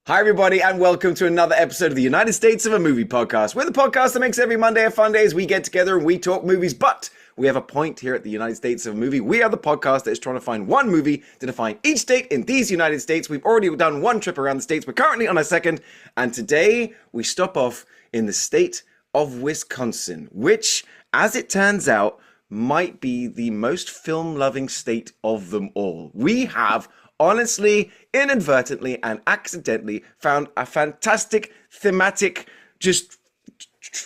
Hi, everybody, and welcome to another episode of the United States of a Movie podcast. We're the podcast that makes every Monday a fun day as we get together and we talk movies, but we have a point here at the United States of a Movie. We are the podcast that is trying to find one movie to define each state in these United States. We've already done one trip around the states. We're currently on our second, and today we stop off in the state of Wisconsin, which, as it turns out, might be the most film-loving state of them all. We have honestly, inadvertently, and accidentally found a fantastic thematic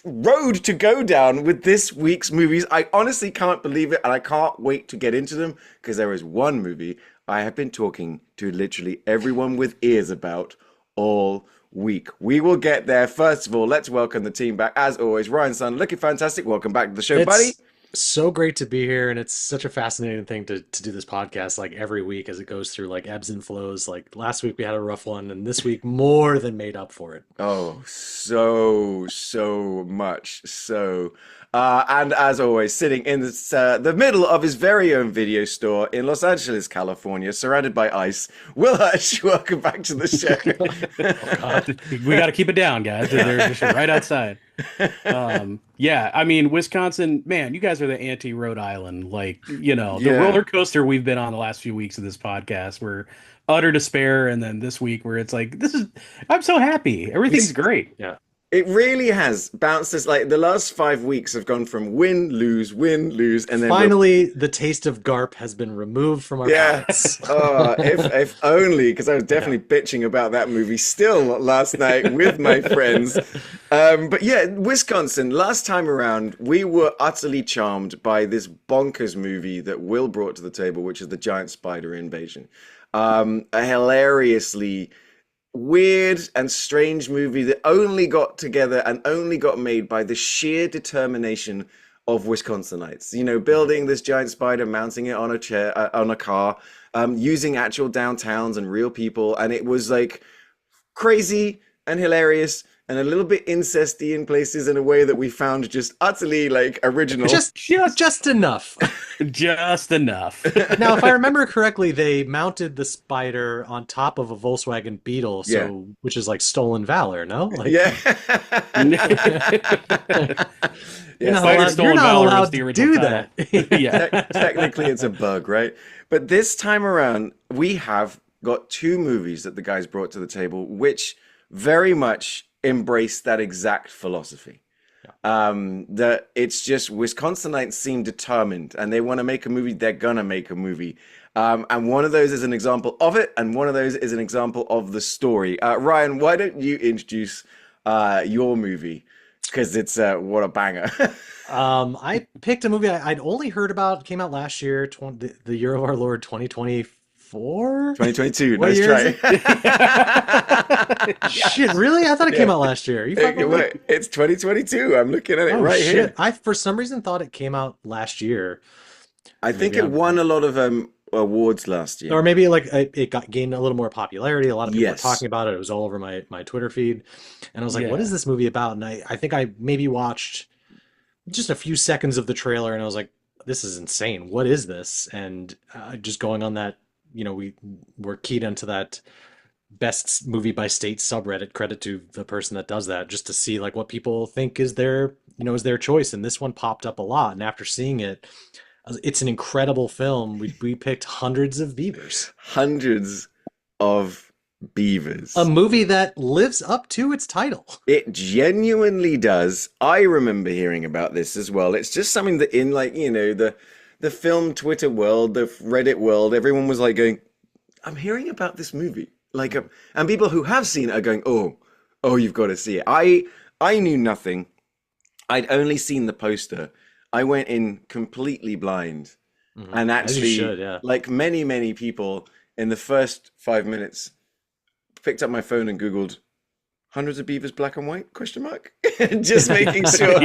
road to go down with this week's movies. I honestly can't believe it, and I can't wait to get into them, because there is one movie I have been talking to literally everyone with ears about all week. We will get there. First of all, let's welcome the team back. As always, Ryan Sun, looking fantastic. Welcome back to the show, buddy. So great to be here, and it's such a fascinating thing to do this podcast like every week as it goes through like ebbs and flows. Like last week we had a rough one, and this week more than made up for it. Oh, so much so. And as always, sitting in the middle of his very own video store in Los Angeles, California, surrounded by ice, Will Hush, welcome back to the show. Oh, God. We got to keep it down, guys. They're just right outside. Yeah, I mean, Wisconsin, man, you guys are the anti-Rhode Island. Like, you know, the roller coaster we've been on the last few weeks of this podcast. We're utter despair, and then this week where it's like, I'm so happy. Everything's great. Yeah. It really has bounced us. Like the last 5 weeks have gone from win, lose, and then finally the taste of GARP has been removed from our palates. Oh, if only, because I was definitely bitching about that movie still last night with my friends. But yeah, Wisconsin, last time around, we were utterly charmed by this bonkers movie that Will brought to the table, which is the giant spider invasion. A hilariously weird and strange movie that only got together and only got made by the sheer determination of Wisconsinites. You know, building this giant spider, mounting it on a chair, on a car, using actual downtowns and real people, and it was like crazy and hilarious and a little bit incesty in places in a way that we found just utterly like original. Just enough. Just enough. Now, if I remember correctly, they mounted the spider on top of a Volkswagen Beetle, which is like stolen valor, no? Like, yeah. You're not allowed to do that. Yeah. Technically, it's a bug, right? But this time around, we have got two movies that the guys brought to the table, which very much embrace that exact philosophy. That it's just Wisconsinites seem determined, and they want to make a movie. They're gonna make a movie, and one of those is an example of it, and one of those is an example of the story. Ryan, why don't you introduce your movie? Because it's what a banger. I picked a movie I'd only heard about. It came out last year, the year of our Lord 2024. 2022. Nice try. Shit, really? I thought it came out last year. It's 2022. I'm looking at it here. I, for some reason, thought it came out last year. I think it won a lot of awards last year. Or maybe like it gained a little more popularity. A lot of people were talking about it. It was all over my Twitter feed. And I was like, what is this movie about? And I think I maybe watched just a few seconds of the trailer, and I was like, this is insane. What is this? And just going on that, you know, we're keyed into that best movie by state subreddit. Credit to the person that does that, just to see like what people think is their choice. And this one popped up a lot. And after seeing it, it's an incredible film. We picked Hundreds of Beavers. Hundreds of Beavers. A movie that lives up to its title. It genuinely does. I remember hearing about this as well. It's just something that in like, you know, the film Twitter world, the Reddit world, everyone was like going, I'm hearing about this movie. Like, and people who have seen it are going, oh, you've got to see it. I knew nothing. I'd only seen the poster. I went in completely blind. Mm-hmm. And actually, like many people, in the first 5 minutes, picked up my phone and Googled Hundreds of Beavers black and white, ? Just making sure.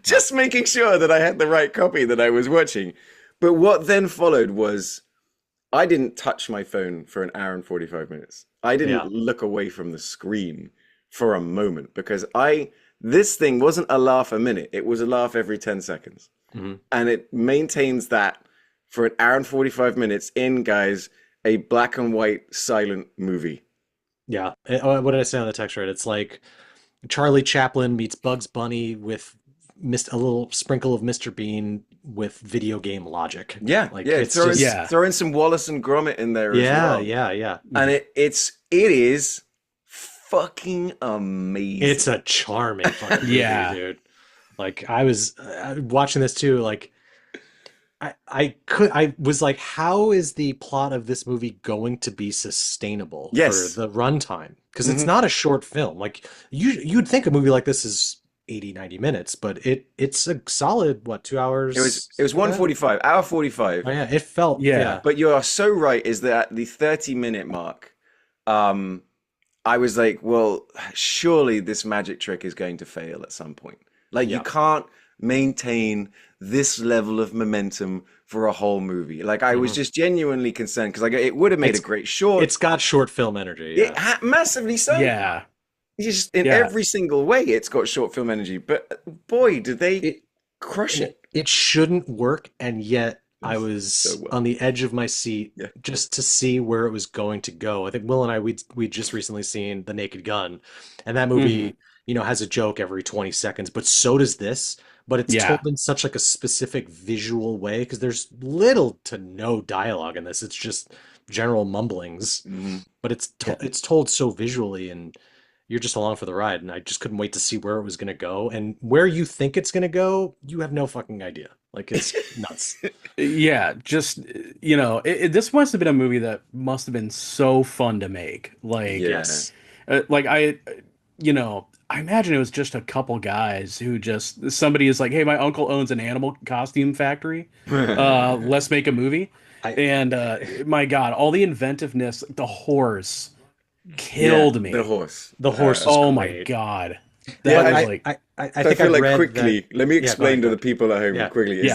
Just making sure that I had the right copy that I was watching. But what then followed was I didn't touch my phone for an hour and 45 minutes. I didn't Yeah. look away from the screen for a moment because this thing wasn't a laugh a minute. It was a laugh every 10 seconds. Mhm. And it maintains that for an hour and 45 minutes in, guys, a black and white silent movie. Yeah. What did I say on the text thread? It's like Charlie Chaplin meets Bugs Bunny with a little sprinkle of Mr. Bean with video game logic. Yeah, Like yeah. it's just Throw in some Wallace and Gromit in there as yeah, well. yeah. And it is fucking amazing. It's a charming fucking movie, Yeah. dude. Like I was watching this too, like I was like, how is the plot of this movie going to be sustainable for Yes. the runtime? Because it's Mhm. not a short film. Like you'd think a movie like this is 80, 90 minutes, but it's a solid, what, 2 hours? It was 145, hour 45. Oh yeah, it felt Yeah. But you are so right, is that at the 30-minute mark, I was like, well, surely this magic trick is going to fail at some point. Like you Yeah. can't maintain this level of momentum for a whole movie. Like I was just genuinely concerned because it would have made a great short. It's got short film energy. Yeah. Massively so. Yeah. Just in Yeah. every single way, it's got short film energy. But boy, did they crush it. It shouldn't work, and yet I was so well. on the edge of my seat Yeah. just to see where it was going to go. I think Will and I we just recently seen The Naked Gun, and that movie, has a joke every 20 seconds, but so does this. But it's Yeah. told in such like a specific visual way because there's little to no dialogue in this. It's just general mumblings, but it's told so visually, and you're just along for the ride. And I just couldn't wait to see where it was going to go, and where you think it's going to go, you have no fucking idea. Like it's nuts. Yeah, just this must have been a movie that must have been so fun to make. Like, Yeah. Yes. like I imagine it was just a couple guys who somebody is like, hey, my uncle owns an animal costume factory. Let's make a movie. And my God, all the inventiveness, the horse killed me. The horse. The horse. Oh Was my great. God. Yeah, That was I, like, I I think I feel like read quickly, that. let me explain go to ahead. the people at home Yeah. quickly.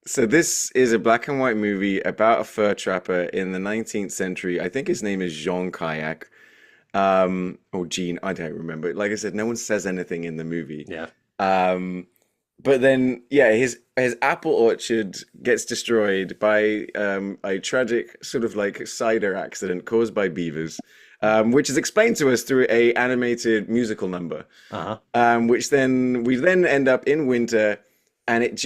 So this is a black and white movie about a fur trapper in the 19th century. I think his name is Jean Kayak, or Jean. I don't remember. Like I said, no one says anything in the movie. Yeah. But then, yeah, his apple orchard gets destroyed by a tragic sort of like cider accident caused by beavers, which is explained to us through a animated musical number, which then we end up in winter, and it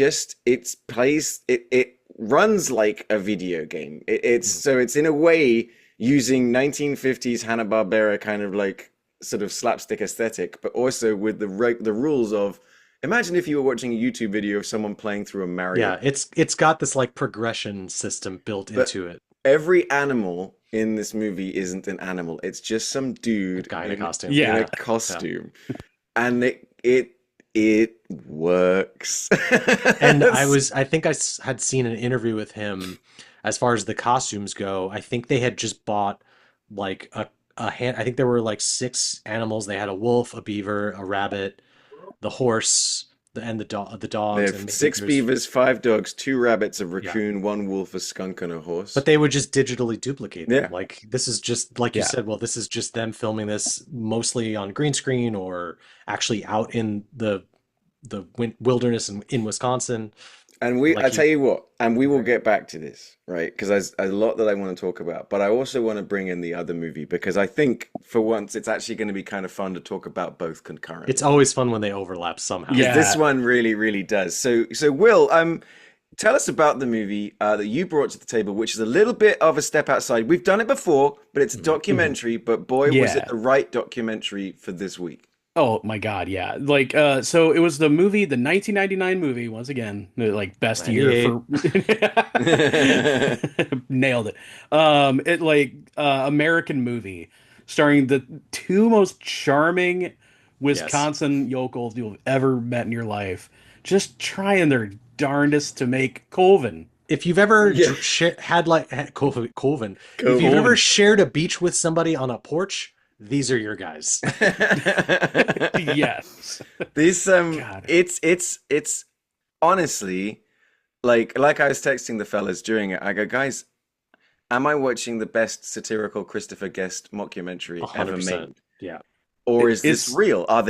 runs like a video game. So it's in a way using 1950s Hanna-Barbera kind of like sort of slapstick aesthetic, but also with the rules of. Imagine if you were watching a YouTube video of someone playing through a Mario. Yeah, it's got this like progression system built into it. Every animal in this movie isn't an animal. It's just some dude Guy in a costume. Yeah. in a costume. And it works. And I think I had seen an interview with him as far as the costumes go. I think they had just bought like a hand. I think there were like 6 animals. They had a wolf, a beaver, a rabbit, the horse, and the dogs. They have And 6 beavers, 5 dogs, 2 rabbits, a raccoon, 1 wolf, a skunk, and a horse. But they would just digitally duplicate them. Yeah. Like this is just like you said. Well, this is just them filming this mostly on green screen or actually out in the wilderness in Wisconsin. And I tell you what, and we will get back to this, right? Because there's a lot that I want to talk about, but I also want to bring in the other movie because I think for once it's actually going to be kind of fun to talk about both concurrently. It's always fun when they overlap somehow. Yeah. This one really, really does. So Will, tell us about the movie that you brought to the table, which is a little bit of a step outside. We've done it before, but it's a documentary. But boy, was it the right documentary for this week. oh my God, yeah. Like, so it was the 1999 movie, once again, like best year for nailed it. American movie starring the 2 most charming Wisconsin yokels you've ever met in your life, just trying their darndest to make Coven. If you've ever had Coven, if you've ever shared a beach with somebody on a porch, these are your guys. Yes. This it's honestly like I was texting the fellas during it. I go, guys, am I watching the best satirical Christopher Guest mockumentary ever made? 100%. Yeah. Or is this It's real? Are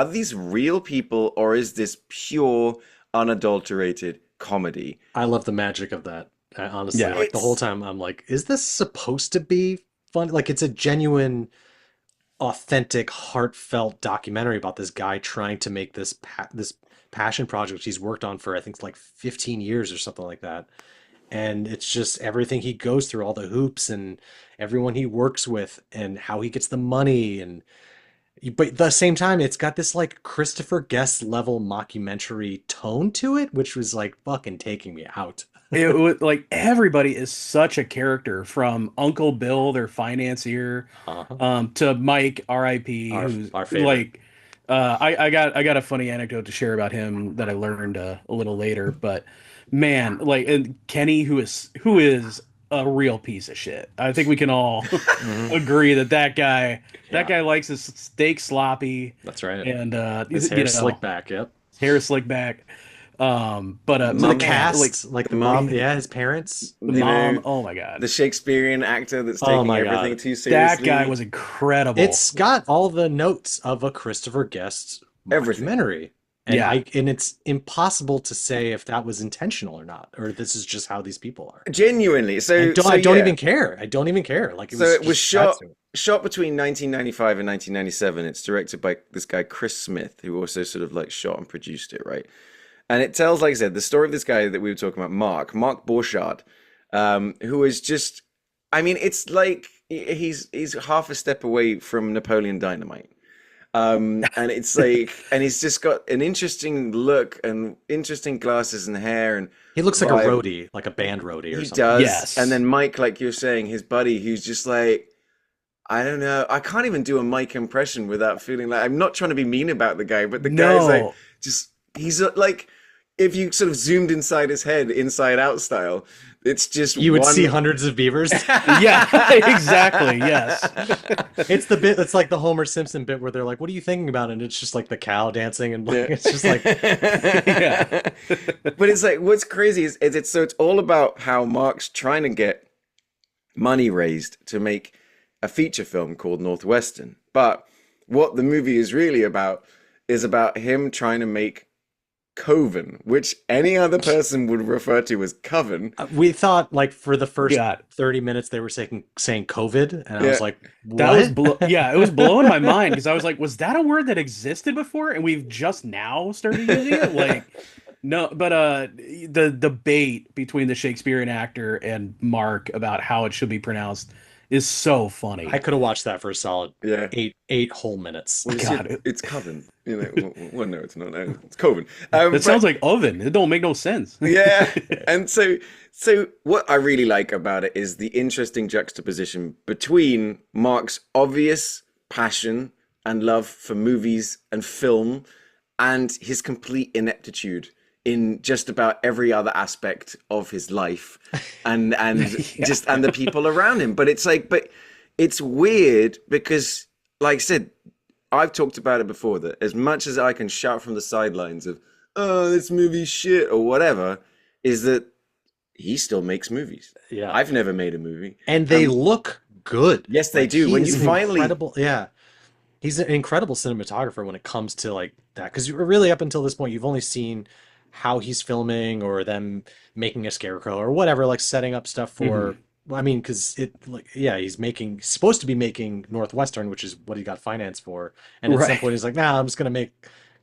these real people, or is this pure, unadulterated comedy? I love the magic of that. Honestly, yeah. like the whole It's time I'm like, is this supposed to be fun? Like it's a genuine, authentic, heartfelt documentary about this guy trying to make this passion project he's worked on for I think like 15 years or something like that. And it's just everything he goes through, all the hoops and everyone he works with and how he gets the money and but at the same time it's got this like Christopher Guest level mockumentary tone to it, which was like fucking taking me out. it was like everybody is such a character from Uncle Bill, their financier, Uh-huh. to Mike, R.I.P., Our who's our favorite. like, I got a funny anecdote to share about him that I learned a little later, but man, like, and Kenny, who is a real piece of shit. I think we can all Hmm. agree that Yeah, guy likes his steak sloppy that's right. and His you hair know, slicked back. Yep. his hair slicked back. But the So the mum, man, like cast, like the the mom, mum, yeah, his parents. the you know, mom, oh my God. the Shakespearean actor that's Oh taking my everything God. too That guy seriously. was incredible. It's got all the notes of a Christopher Guest Everything. mockumentary. Yeah. And it's impossible to say if that was intentional or not, or this is just how these people are. Genuinely. And So I don't yeah. even care. I don't even care. Like it So was it was just that's it. shot between 1995 and 1997. It's directed by this guy Chris Smith, who also sort of like shot and produced it, right? And it tells, like I said, the story of this guy that we were talking about, Mark Borchardt, who is just, I mean, it's like he's half a step away from Napoleon Dynamite. And it's like, and he's just got an interesting look and interesting glasses and hair and He looks like a vibe. roadie, like a band roadie or He something. does. And Yes. then Mike, like you're saying, his buddy, who's just like, I don't know. I can't even do a Mike impression without feeling like I'm not trying to be mean about the guy, but the guy is like, No. just, he's like, if you sort of zoomed inside his head, inside out style, it's just You would one. see hundreds of beavers. Yeah, exactly. Yes. It's the bit. It's like the Homer Simpson bit where they're like, "What are you thinking about?" And it's just like the cow dancing, and like Yeah. it's just like, Yeah. But it's like, what's crazy is it's so it's all about how Mark's trying to get money raised to make a feature film called Northwestern. But what the movie is really about is about him trying to make Coven, which any other person would refer to as Coven. we thought like for the first God. 30 minutes they were saying COVID, and I Yeah. was like, That was what? yeah, it was blowing my mind because I was like, was that a word that existed before and we've just now started using it? Like no, but the debate between the Shakespearean actor and Mark about how it should be pronounced is so I funny. could have watched that for a solid Yeah. eight whole minutes. Well, you see, God, it's Coven. You know, well, no, it's not. No, it's Coven. that But sounds like oven. It don't make no sense. yeah, and so what I really like about it is the interesting juxtaposition between Mark's obvious passion and love for movies and film and his complete ineptitude in just about every other aspect of his life and Yeah. just and the people around him. But it's like, but it's weird because, like I said, I've talked about it before that as much as I can shout from the sidelines of, oh, this movie's shit or whatever, is that he still makes movies. Yeah, I've never made a movie. and they Um, look good. yes, they Like do. When you he's finally, incredible. Yeah, he's an incredible cinematographer when it comes to like that. Because really, up until this point, you've only seen how he's filming or them making a scarecrow or whatever, like setting up stuff for. Mhm. Well, I mean, because it like yeah, he's supposed to be making Northwestern, which is what he got financed for. And at some Right. point, he's like, nah, I'm just gonna make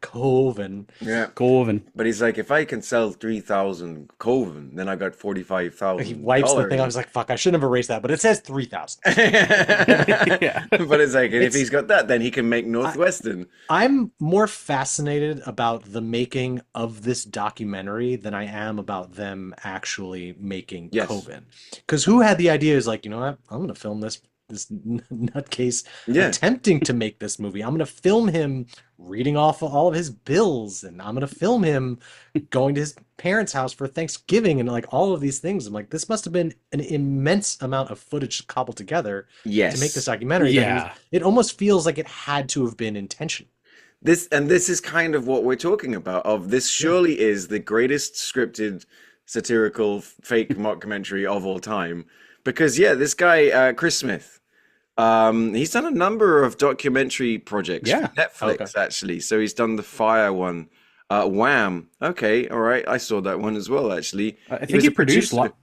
Coven. yeah. Coven. But he's like, if I can sell 3,000 Coven, then I got He wipes the thing. I was like, fuck, I shouldn't have erased that, but it says 3,000. Yeah. But it's like, and if It's he's got that, then he can make I, Northwestern. I'm more fascinated about the making of this documentary than I am about them actually making Yes. Coven. Because who had the idea is like, you know what? I'm gonna film this nutcase Yeah. attempting to make this movie. I'm gonna film him reading off all of his bills, and I'm gonna film him going to his parents' house for Thanksgiving, and like all of these things. I'm like, this must have been an immense amount of footage cobbled together to make this Yes. documentary that Yeah. it almost feels like it had to have been intentional. This is kind of what we're talking about. Of this Yeah. surely is the greatest scripted satirical fake mockumentary of all time. Because yeah, this guy Chris Smith, he's done a number of documentary projects for Yeah. Okay. Netflix actually. So he's done the Fire one, Wham. Okay, all right, I saw that one as well actually. I He think was he a produced producer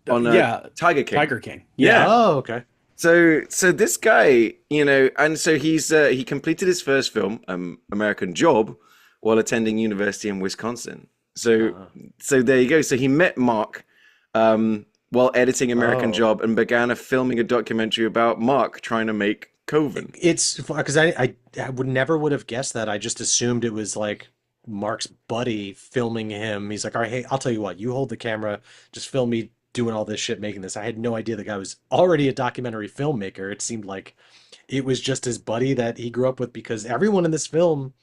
on yeah, Tiger King. Tiger King. Yeah. Yeah. Oh, okay. So this guy, and so he completed his first film, American Job, while attending university in Wisconsin. So Uh, so there you go. So he met Mark while editing American oh, Job and began filming a documentary about Mark trying to make Coven. it's because I would never would have guessed that. I just assumed it was like Mark's buddy filming him. He's like, all right, hey, I'll tell you what, you hold the camera, just film me doing all this shit, making this. I had no idea the guy was already a documentary filmmaker. It seemed like it was just his buddy that he grew up with because everyone in this film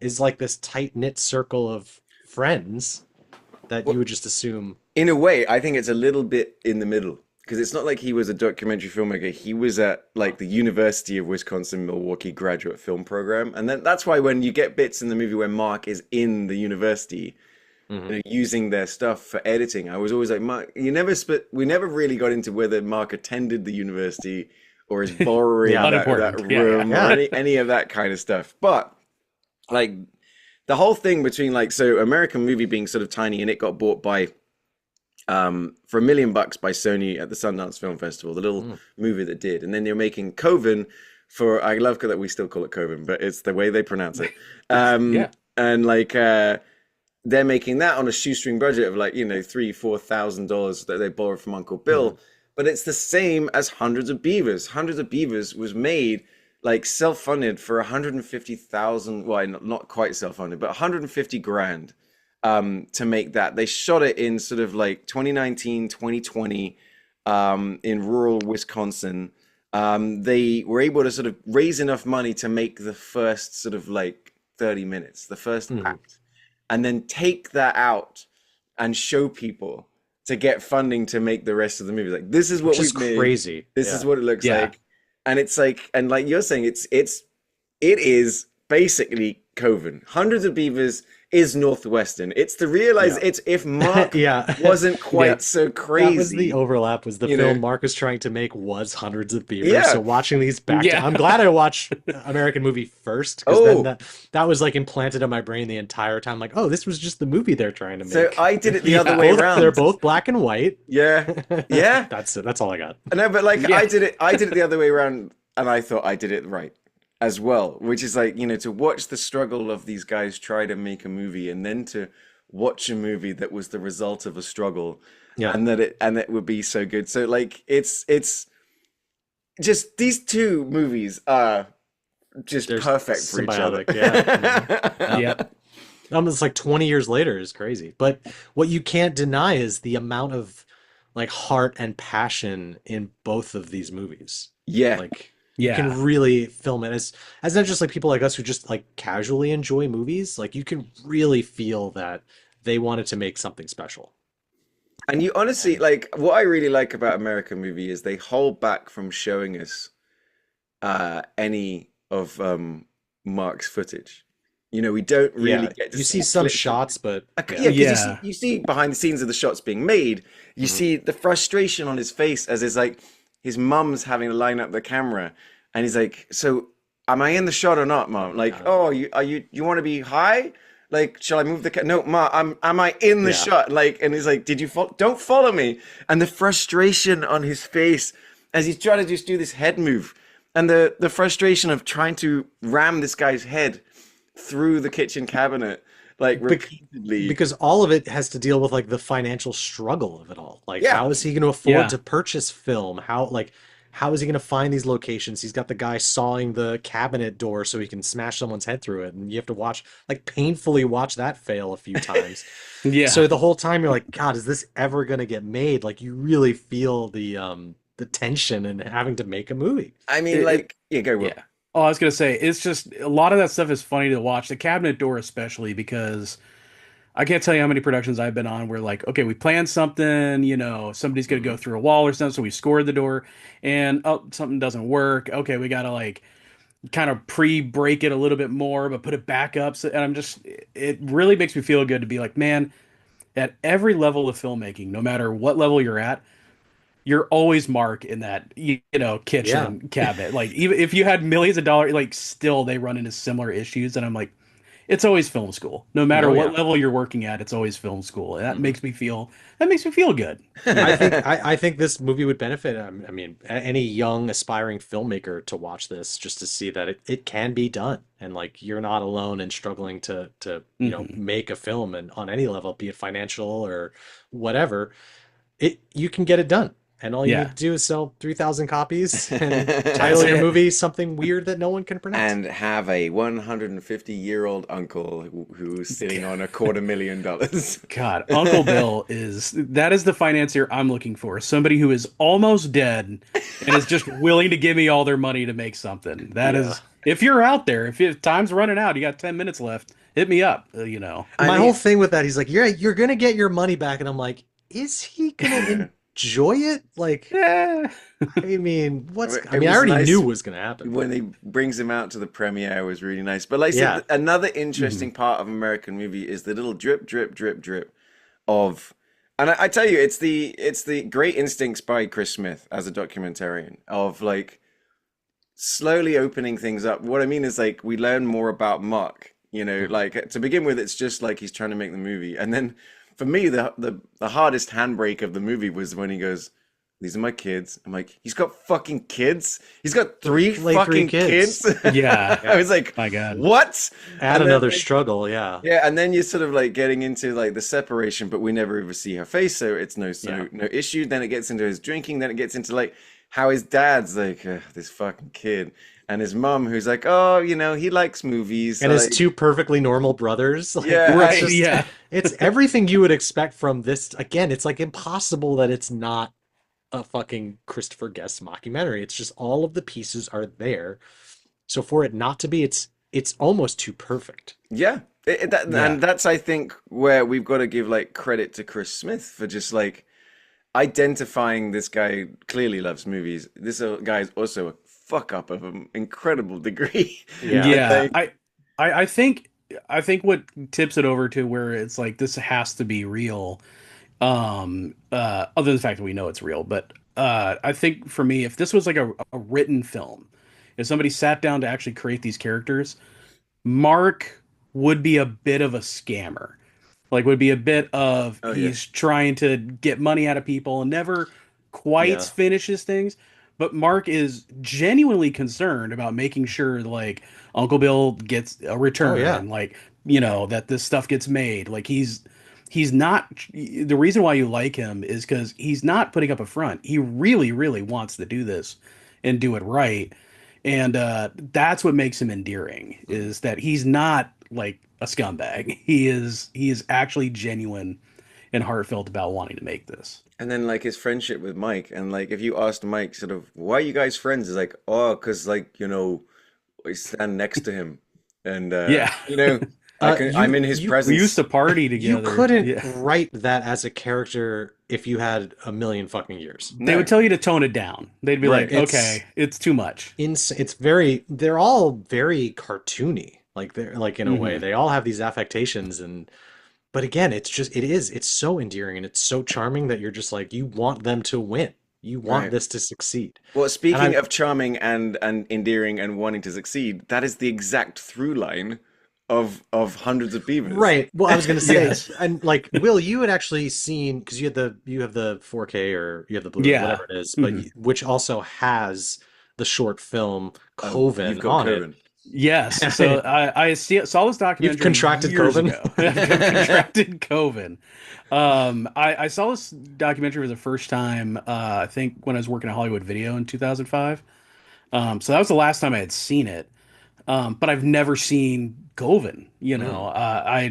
is like this tight knit circle of friends that you would just assume. In a way, I think it's a little bit in the middle because it's not like he was a documentary filmmaker. He was at like the University of Wisconsin Milwaukee graduate film program, and then that's why when you get bits in the movie where Mark is in the university, Mhm. using their stuff for editing, I was always like, Mark, you never split. We never really got into whether Mark attended the university or is borrowing Yeah. that Unimportant. Yeah, room or Yeah. any of that kind of stuff. But like the whole thing between like so American movie being sort of tiny and it got bought by for $1 million by Sony at the Sundance Film Festival, the little Mm. movie that did, and then they're making Coven for I love that we still call it Coven, but it's the way they pronounce it. Yeah. And like they're making that on a shoestring budget of like $3,000-4,000 that they borrowed from Uncle Bill, but it's the same as Hundreds of Beavers. Hundreds of Beavers was made like self-funded for 150,000. Well, not quite self-funded, but 150 grand to make that. They shot it in sort of like 2019, 2020 in rural Wisconsin. They were able to sort of raise enough money to make the first sort of like 30 minutes, the first Mhm. act, and then take that out and show people to get funding to make the rest of the movie. Like, this is what Which is we've made. crazy. This Yeah. is what it looks Yeah. like. And it's like, and like you're saying, it is basically Coven. Hundreds of Beavers is Northwestern. It's to realize Yeah. it's if Mark Yeah. wasn't quite Yeah. so That was the crazy. overlap was the you film know, Mark was trying to make was Hundreds of Beavers. Yeah. So watching these back to, Yeah. I'm glad I watched American movie first because Oh. then that was like implanted in my brain the entire time. Like, oh, this was just the movie they're trying to So make. I did it the Yeah. other way They're around. both black and white. Yeah. Yeah. That's it. That's all I got. No, but like Yeah. I did it the other way around, and I thought I did it right as well, which is like, to watch the struggle of these guys try to make a movie and then to watch a movie that was the result of a struggle Yeah. and it would be so good. So like it's just these two movies are just They're perfect for each other. symbiotic, yeah. Yeah. Almost like 20 years later is crazy. But what you can't deny is the amount of like heart and passion in both of these movies. Yeah. Like you Yeah. can really film it as not just like people like us who just like casually enjoy movies. Like you can really feel that they wanted to make something special. And you honestly, like, what I really like about American movie is they hold back from showing us any of Mark's footage. We don't really Yeah, get to you see some clips of- shots, but Okay, yeah. yeah, because Yeah. you see behind the scenes of the shots being made, you see the frustration on his face as it's like his mum's having to line up the camera, and he's like, "So, am I in the shot or not, mom? Like, oh, you want to be high? Like, shall I move the no, ma? Am I in the Yeah. shot? Like, and he's like, did you don't follow me? And the frustration on his face as he's trying to just do this head move, and the frustration of trying to ram this guy's head through the kitchen cabinet, like repeatedly. Because all of it has to deal with like the financial struggle of it all. Like Yeah. how is he going to afford Yeah. to purchase film? How is he going to find these locations? He's got the guy sawing the cabinet door so he can smash someone's head through it, and you have to watch like painfully watch that fail a few times. Yeah. So the whole time you're like, God, is this ever going to get made? Like you really feel the tension in having to make a movie. I mean, It- like, yeah, go Will. Yeah. Oh, I was gonna say it's just a lot of that stuff is funny to watch. The cabinet door, especially because I can't tell you how many productions I've been on where like, okay, we planned something, somebody's gonna go through a wall or something, so we scored the door, and oh, something doesn't work. Okay, we gotta like kind of pre-break it a little bit more, but put it back up. So, and it really makes me feel good to be like, man, at every level of filmmaking, no matter what level you're always Mark in that Yeah. kitchen cabinet. Like even if you had millions of dollars, like still they run into similar issues. And I'm like, it's always film school. No matter Oh what yeah. level you're working at, it's always film school. And Mhm. that makes me feel good. I think this movie would benefit. I mean, any young aspiring filmmaker to watch this just to see that it can be done, and like you're not alone in struggling to Hmm. make a film and on any level, be it financial or whatever. You can get it done, and all you need Yeah, to do is sell 3,000 copies and that's title your it. movie something weird that no one can pronounce. And have a 150-year-old uncle who's sitting on $250,000. God, Uncle Bill that is the financier I'm looking for. Somebody who is almost dead and is just willing to give me all their money to make something. That Yeah. is, if you're out there, if time's running out, you got 10 minutes left, hit me up. I My mean, whole thing with that, he's like, you're gonna get your money back, and I'm like, is he gonna enjoy it? Like, Yeah. I mean, I it mean, I was already nice knew what was gonna happen, when but he brings him out to the premiere. It was really nice. But like I yeah, said, another Mhm. interesting part of American movie is the little drip, drip, drip, drip of, and I tell you, it's the Great Instincts by Chris Smith as a documentarian of like slowly opening things up. What I mean is like we learn more about Mark. Mhm. Like to begin with, it's just like he's trying to make the movie, and then for me, the hardest handbrake of the movie was when he goes, "These are my kids." I'm like, he's got fucking kids. He's got three like three fucking kids. kids. Yeah. I Yeah, was like, My God. what? add And then another like, struggle. Yeah, yeah, and then you're sort of like getting into like the separation, but we never ever see her face, so it's yeah. no issue. Then it gets into his drinking, then it gets into like how his dad's like this fucking kid, and his mom who's like, oh, he likes movies, And so his like, two perfectly normal brothers, like yeah, it's Right. just, Yeah. it's everything you would expect from this. Again, it's like impossible that it's not a fucking Christopher Guest mockumentary. It's just all of the pieces are there. So for it not to be, it's almost too perfect. yeah. Yeah. And that's I think where we've got to give like credit to Chris Smith for just like identifying this guy clearly loves movies. This guy is also a fuck up of an incredible degree. Yeah. I Yeah. think. I think what tips it over to where it's like this has to be real. Other than the fact that we know it's real, but I think for me, if this was like a written film, if somebody sat down to actually create these characters, Mark would be a bit of a scammer. Like would be a bit of Oh yeah. he's trying to get money out of people and never quite Yeah. finishes things. But Mark is genuinely concerned about making sure like Uncle Bill gets a Oh return yeah. and like that this stuff gets made. Like he's not the reason why you like him is because he's not putting up a front. He really, really wants to do this and do it right. And that's what makes him endearing is that he's not like a scumbag. He is actually genuine and heartfelt about wanting to make this. And then like his friendship with Mike, and like if you asked Mike sort of why are you guys friends, it's like, oh, because like I stand next to him, and Yeah. I'm in his We used presence. to party You together. couldn't Yeah. write that as a character if you had a million fucking years. They would No, tell you to tone it down. They'd be right. like, It's okay, it's too much. they're all very cartoony. Like they're like in a way. Hmm. They all have these affectations and but again, it's so endearing and it's so charming that you're just like you want them to win. You want Right. this to succeed. Well, And speaking I of charming and endearing and wanting to succeed, that is the exact through line of hundreds of beavers. right. Well, I was gonna say, Yes. and like Will, you had actually seen because you have the 4K or you have the Blu-ray, Yeah. whatever it is, but Hmm. which also has the short film Oh, you've Coven got on it. Coven. Yes. So saw this You've documentary contracted years Coven. ago. I've contracted Coven. I saw this documentary for the first time, I think when I was working at Hollywood Video in 2005. So that was the last time I had seen it. But I've never seen Coven. Mm. I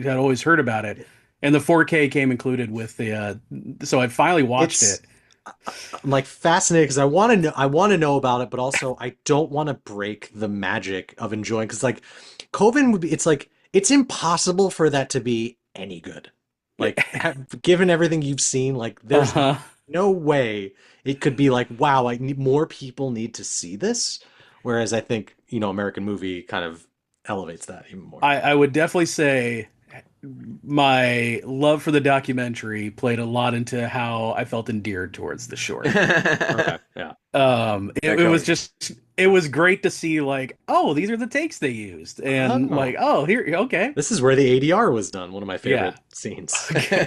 had always heard about it, and the 4K came included with the. So I finally watched It's it. I'm like fascinated because I want to know about it, but also I don't want to break the magic of enjoying because like Coven would be it's like it's impossible for that to be any good. Like given everything you've seen, like there's Uh-huh. no way it could be like, wow, more people need to see this. Whereas I think, American movie kind of elevates that even more. I would definitely say my love for the documentary played a lot into how I felt endeared towards the short. Okay, yeah. It was just it was great to see like, oh, these are the takes they used, and Oh, like, oh, here, okay, this is where the ADR was done. One of my yeah. favorite scenes.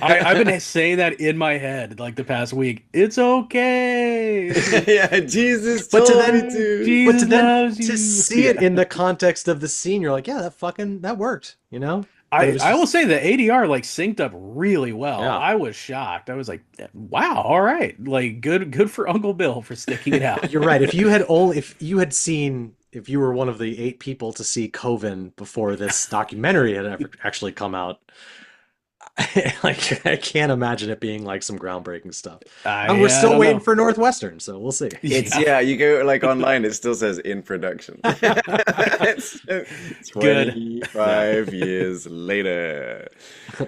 I've been saying that in my head like the past week. It's okay. Yeah, Jesus But to told me then, to. but to Jesus then loves to you. see it Yeah. in the context of the scene, you're like, yeah, that worked, you know. But it was I will just, say the ADR like synced up really well. yeah. I was shocked. I was like, wow, all right. Like good for Uncle Bill for sticking it out. You're right. If you had seen, if you were one of the 8 people to see Coven before this documentary had ever actually come out, like I can't imagine it being like some groundbreaking stuff. And we're I still don't waiting know. for Northwestern, so we'll see. It's Yeah, yeah, you go like online, it still says in production. It's good. Yeah. 25 years later.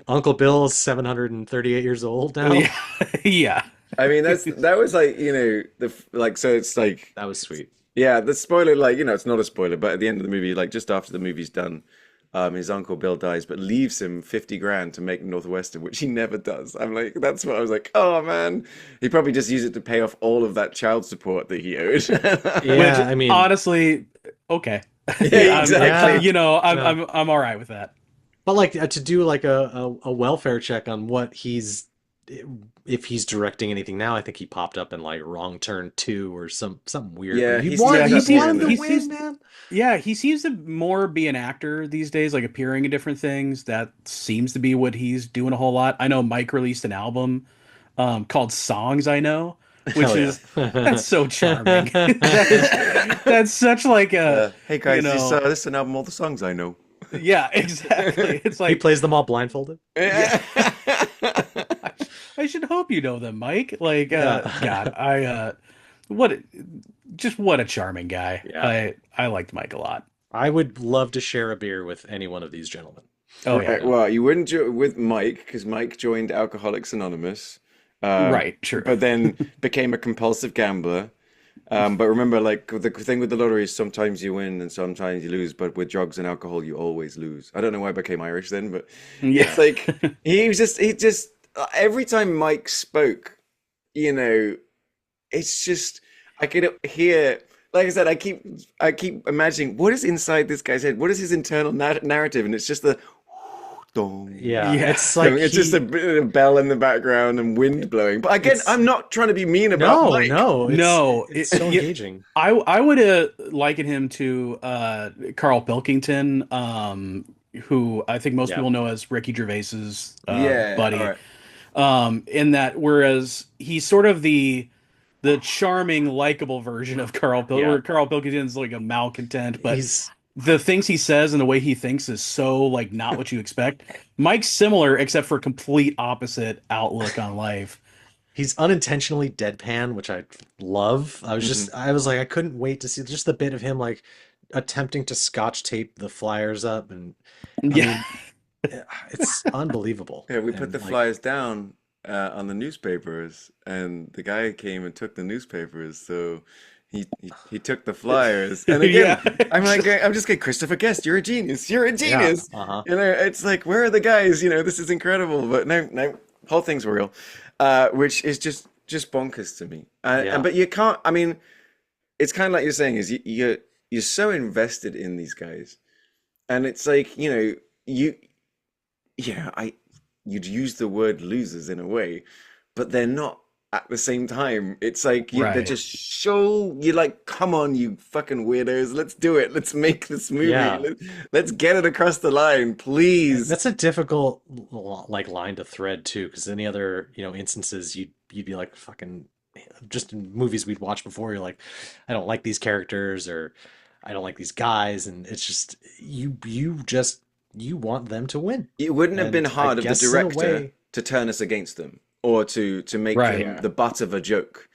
Uncle Bill's 738 years old now. Yeah, yeah. I mean, that was like, like so it's like That was sweet. yeah, the spoiler, like, it's not a spoiler, but at the end of the movie, like just after the movie's done, his uncle Bill dies, but leaves him 50 grand to make Northwestern, which he never does. I'm like, that's what I was like, oh man, he probably just used it to pay off all of that child support that he owed. Which Yeah, I mean, honestly, okay. Yeah, yeah, exactly. no. I'm all right with that. But like to do like a welfare check on what he's if he's directing anything now, I think he popped up in like Wrong Turn 2 or something weird. But Yeah, he he wanted seems Yeah, he to appear in wanted there. to he win, seems man. yeah, he seems to more be an actor these days, like appearing in different things. That seems to be what he's doing a whole lot. I know Mike released an album called Songs I Know, which Hell yeah. is that's so charming. That's such like a, Hey you guys, know, this is an album, all the songs I know. yeah, exactly. It's He like, plays them all blindfolded. yeah. I should hope you know them, Mike. Like, Yeah. God, what, just what a charming guy. Yeah. I liked Mike a lot. I would love to share a beer with any one of these gentlemen. Oh yeah, Right. Well, you wouldn't do it with Mike because Mike joined Alcoholics Anonymous, right, sure. but then became a compulsive gambler. But remember, like the thing with the lottery is sometimes you win and sometimes you lose. But with drugs and alcohol, you always lose. I don't know why I became Irish then, but Yeah. it's like he just every time Mike spoke, you know, it's just I could hear. Like I said, I keep imagining what is inside this guy's head. What is his internal narrative? And it's just the dong. Yeah, Yeah. it's like It's just a bit of bell in the background and wind blowing. But again, it's I'm not trying to be mean about no, Mike. no, No, it's so engaging. I would liken him to Carl Pilkington, who I think most Yeah. people know as Ricky Gervais's Yeah, all buddy. right. In that, whereas he's sort of the charming, likable version of Yeah. where Carl Pilkington's like a malcontent, but He's the things he says and the way he thinks is so like not what you expect. Mike's similar, except for complete opposite outlook on life. he's unintentionally deadpan, which I love. Mhm. I was like, I couldn't wait to see just the bit of him like attempting to scotch tape the flyers up, and I Yeah, mean, it's unbelievable. Yeah, we put And the like, flyers down on the newspapers, and the guy came and took the newspapers. So he took the flyers, and again, yeah. I'm just going, Christopher Guest, you're a genius, you're a yeah, genius. uh-huh. It's like, where are the guys? This is incredible. But no, no, whole thing's real, which is just bonkers to me. Yeah. But you can't. I mean, it's kind of like you're saying is you're so invested in these guys, and it's like you yeah I you'd use the word losers in a way, but they're not at the same time. It's like they're Right. just so you're like, come on, you fucking weirdos, let's do it. Let's make this movie. Yeah. Let's get it across the line, please. That's a difficult like line to thread too, because any other, instances you'd be like fucking just in movies we'd watched before, you're like, I don't like these characters or I don't like these guys, and it's just you want them to win. It wouldn't have been And I hard of the guess in a director way, to turn us against them or to make Right. them the butt of a joke.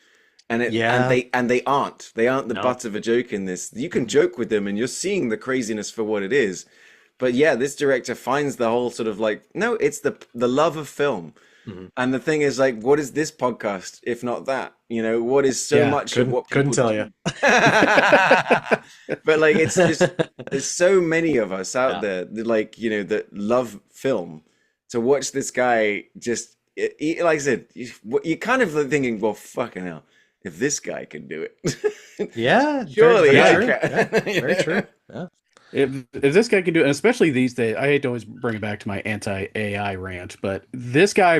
yeah, And they aren't the no. butt of a joke in this. You can joke with them and you're seeing the craziness for what it is. But yeah, this director finds the whole sort of like, no, it's the love of film. Mhm. And the thing is like, what is this podcast if not that? What is so Yeah, much of what Couldn't people tell do? you. But like it's just there's so many of us out Yeah. there that like, that love film to watch this guy just, like I said, you're kind of thinking, well, fucking hell, if this guy can do it, Yeah, surely very I true. can. Yeah, very true. Yeah. If this guy can do it, and especially these days, I hate to always bring it back to my anti-AI rant, but this guy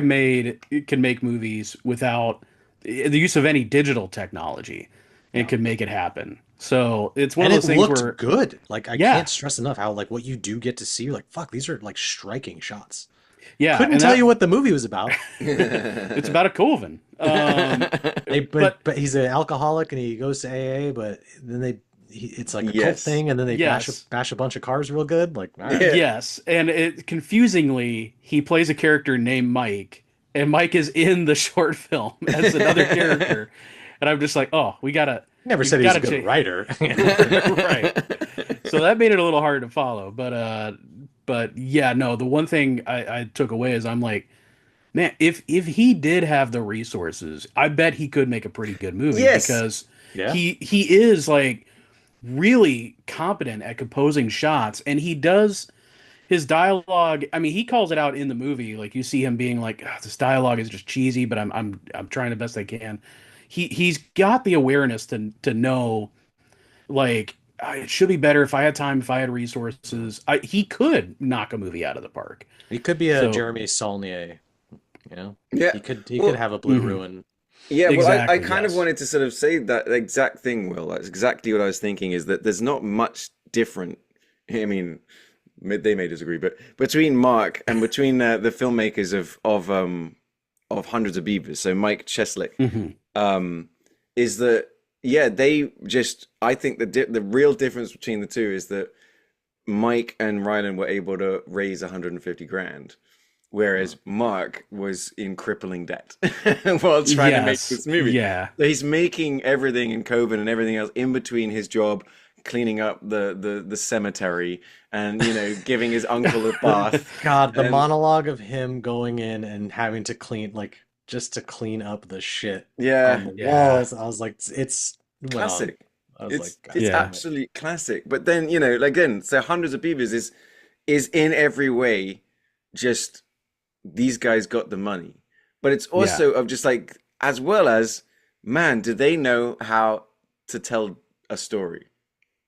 can make movies without the use of any digital technology and can make it happen. So it's one And of it those things looked where, good. Like I yeah, can't stress enough how like what you do get to see, you're like, fuck, these are like striking shots. yeah, Couldn't and tell you that what the movie was about. it's about a Coven. But But he's an alcoholic and he goes to AA, but then it's like a cult Yes. thing, and then they yes, bash a bunch of cars real good. Like, all right. Yeah. yes, and confusingly, he plays a character named Mike, and Mike is in the short film as another character, and I'm just like, oh, Never we said he was a gotta good change, writer. right? So that made it a little hard to follow, but yeah, no, the one thing I took away is I'm like, man, if he did have the resources, I bet he could make a pretty good movie Yes. because Yeah. he is like really competent at composing shots, and he does his dialogue. I mean, he calls it out in the movie. Like you see him being like, "Ah, this dialogue is just cheesy, but I'm trying the best I can." He's got the awareness to know like it should be better if I had time, if I had resources. He could knock a movie out of the park. He could be a So Jeremy Saulnier, you know? Yeah. He could Well, have a Blue mhm. Ruin. yeah, well, I Exactly, kind of yes. wanted to sort of say that exact thing, Will. That's exactly what I was thinking, is that there's not much different. I mean, they may disagree, but between Mark and between the filmmakers of Hundreds of Beavers, so Mike Cheslick, Mhm. um, is that yeah, they just I think the real difference between the two is that Mike and Rylan were able to raise 150 grand, whereas Mark was in crippling debt while trying to make Yes, this movie. yeah, So he's making everything in Coven and everything else in between his job, cleaning up the cemetery and giving his uncle a bath. God, the And monologue of him going in and having to clean, like, just to clean up the shit on yeah, the yeah, walls. I was like, it's went on. classic. I was like, It's God it's yeah, damn it. absolute classic. But then, again, so Hundreds of Beavers is in every way just these guys got the money. But it's yeah. also of just like, as well as, man, do they know how to tell a story?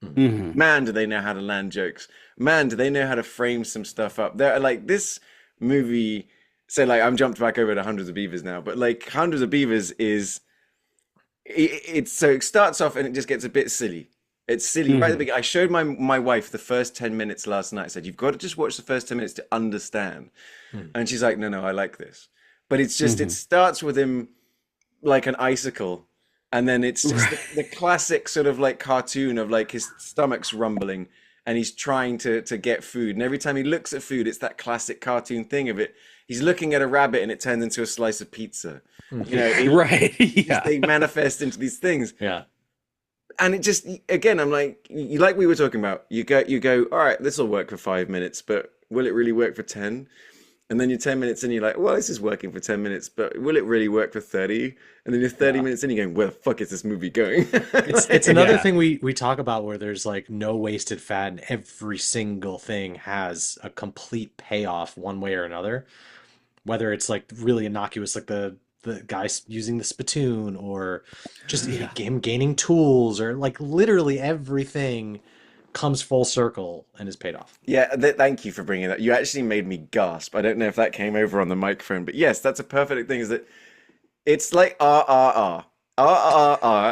Hmm. Man, do they know how to land jokes? Man, do they know how to frame some stuff up? They're like this movie. So like I'm jumped back over to Hundreds of Beavers now, but like Hundreds of Beavers it's so it starts off and it just gets a bit silly. It's silly right at the Hmm. beginning. I showed my wife the first 10 minutes last night. I said, you've got to just watch the first 10 minutes to understand. Hmm. And she's like, no, I like this. But it's just it Hmm. starts with him like an icicle, and then it's just Right. the classic sort of like cartoon of like his stomach's rumbling and he's trying to get food, and every time he looks at food it's that classic cartoon thing of it, he's looking at a rabbit and it turns into a slice of pizza. Right. Yeah. They manifest into these things, Yeah. and it just, again, I'm like, you like we were talking about, you go, all right, this will work for 5 minutes, but will it really work for 10? And then you're 10 minutes in, you're like, well, this is working for 10 minutes, but will it really work for 30? And then you're 30 Yeah. minutes in, you're going, where the fuck is this movie going? It's another Yeah. thing we talk about where there's like no wasted fat and every single thing has a complete payoff one way or another. Whether it's like really innocuous, like the guy using the spittoon, or just Yeah. him gaining tools, or like literally everything comes full circle and is paid off. Yeah, thank you for bringing that. You actually made me gasp. I don't know if that came over on the microphone, but yes, that's a perfect thing. Is that it's like RRR.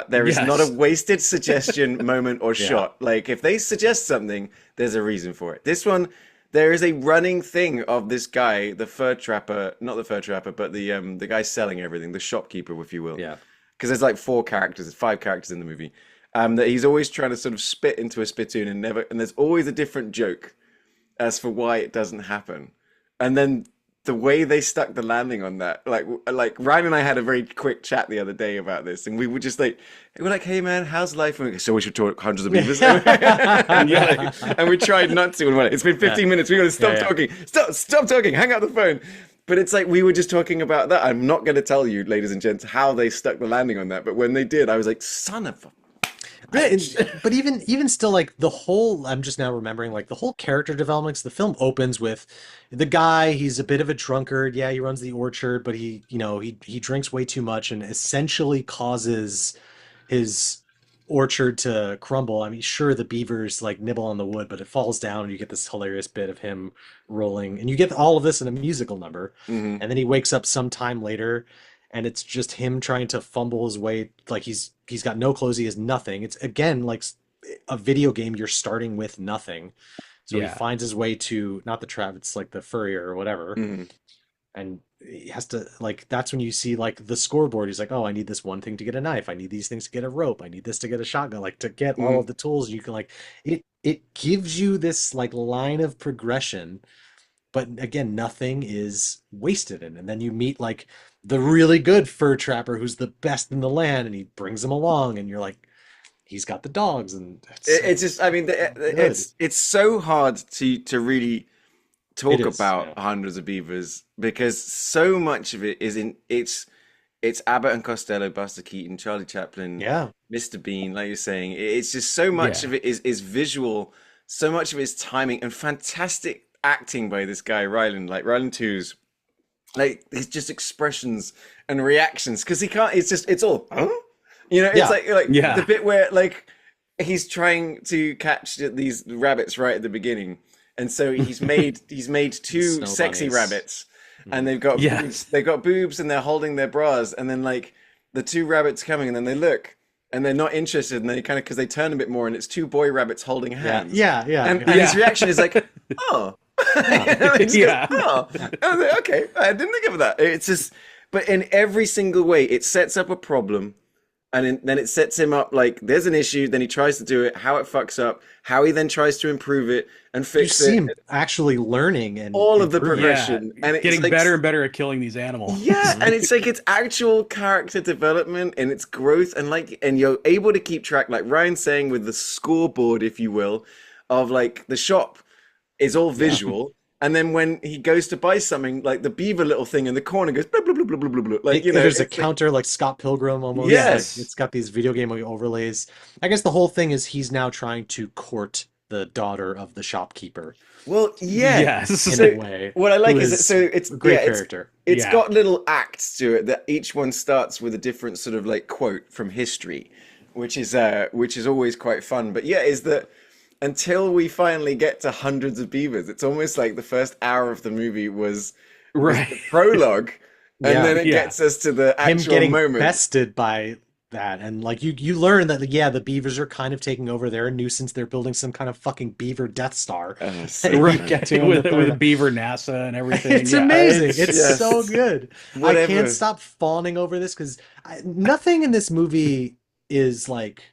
There is not a Yes. wasted suggestion moment or Yeah. shot. Like if they suggest something, there's a reason for it. This one, there is a running thing of this guy, the fur trapper, not the fur trapper, but the guy selling everything, the shopkeeper, if you will. Yeah. Because there's like five characters in the movie. That he's always trying to sort of spit into a spittoon and there's always a different joke as for why it doesn't happen. And then the way they stuck the landing on that, like Ryan and I had a very quick chat the other day about this, and we were just like, we're like, hey man, how's life? And we go, so we should talk Hundreds of Beavers. And, you're like, and we tried not to. And we're like, it's been 15 minutes. We got to stop Yeah, yeah. talking. Stop talking. Hang up the phone. But it's like we were just talking about that. I'm not going to tell you, ladies and gents, how they stuck the landing on that. But when they did, I was like, son of a. But even still, like the whole, I'm just now remembering, like the whole character developments. The film opens with the guy. He's a bit of a drunkard. Yeah, he runs the orchard, but he drinks way too much and essentially causes his orchard to crumble. I mean, sure, the beavers like nibble on the wood, but it falls down, and you get this hilarious bit of him rolling, and you get all of this in a musical number. Hmm. And then he wakes up sometime later, and it's just him trying to fumble his way, like he's got no clothes, he has nothing. It's again like a video game. You're starting with nothing, so he Yeah. finds his way to not the trap, it's like the furrier or whatever, Hmm. and he has to like that's when you see like the scoreboard. He's like, oh, I need this one thing to get a knife, I need these things to get a rope, I need this to get a shotgun, like to get all Hmm. of the tools. You can like it gives you this like line of progression, but again, nothing is wasted in. And then you meet like the really good fur trapper who's the best in the land, and he brings them along, and you're like, he's got the dogs, and it's so It's just, I mean, good. it's so hard to really It talk is, about yeah. Hundreds of Beavers because so much of it is in it's Abbott and Costello, Buster Keaton, Charlie Chaplin, Yeah. Mr. Bean, like you're saying. It's just so much Yeah. of it is visual, so much of it is timing and fantastic acting by this guy Ryland, like Ryland Two's, like his just expressions and reactions because he can't. It's just it's all, huh? It's Yeah. like Yeah. the bit where like he's trying to catch these rabbits right at the beginning, and so he's made two Snow sexy bunnies. rabbits, and Mhm. they've got Yeah. boobs. They've got boobs, and they're holding their bras, and then like the two rabbits coming, and then they look, and they're not interested, and they kind of because they turn a bit more, and it's two boy rabbits holding Yeah, hands, yeah, yeah, and yeah. his reaction is like, oh. He just Yeah. goes, oh. I was like, okay, I didn't think of that. It's just, but in every single way, it sets up a problem, and then it sets him up like there's an issue. Then he tries to do it, how it fucks up, how he then tries to improve it and You fix see it. him actually learning and All of the improving. progression. Yeah. And it's Getting like better and better at killing these animals. yeah, and it's like it's actual character development and its growth, and you're able to keep track, like Ryan's saying, with the scoreboard, if you will, of like the shop is all visual. And then when he goes to buy something, like the beaver little thing in the corner goes blah blah blah blah blah blah blah. Like There's a it's like, counter like Scott Pilgrim almost. Yes. Like, it's got these video game overlays. I guess the whole thing is he's now trying to court the daughter of the shopkeeper well, yeah. Yes. in So a way. what I like who is that so it's a great yeah, character. it's Yeah. got little acts to it that each one starts with a different sort of like quote from history, which is always quite fun. But yeah, is that until we finally get to Hundreds of Beavers, it's almost like the first hour of the movie was the Right. prologue, and Yeah. then it Yeah. gets us to the Him actual getting moment. bested by that, and like you learn that yeah, the beavers are kind of taking over. They're a nuisance. They're building some kind of fucking beaver Death Star. So You Right. get to him with, the with third- Beaver NASA and everything. It's Yeah. amazing. It's It's just so good. I whatever. can't stop fawning over this because nothing in this movie is like,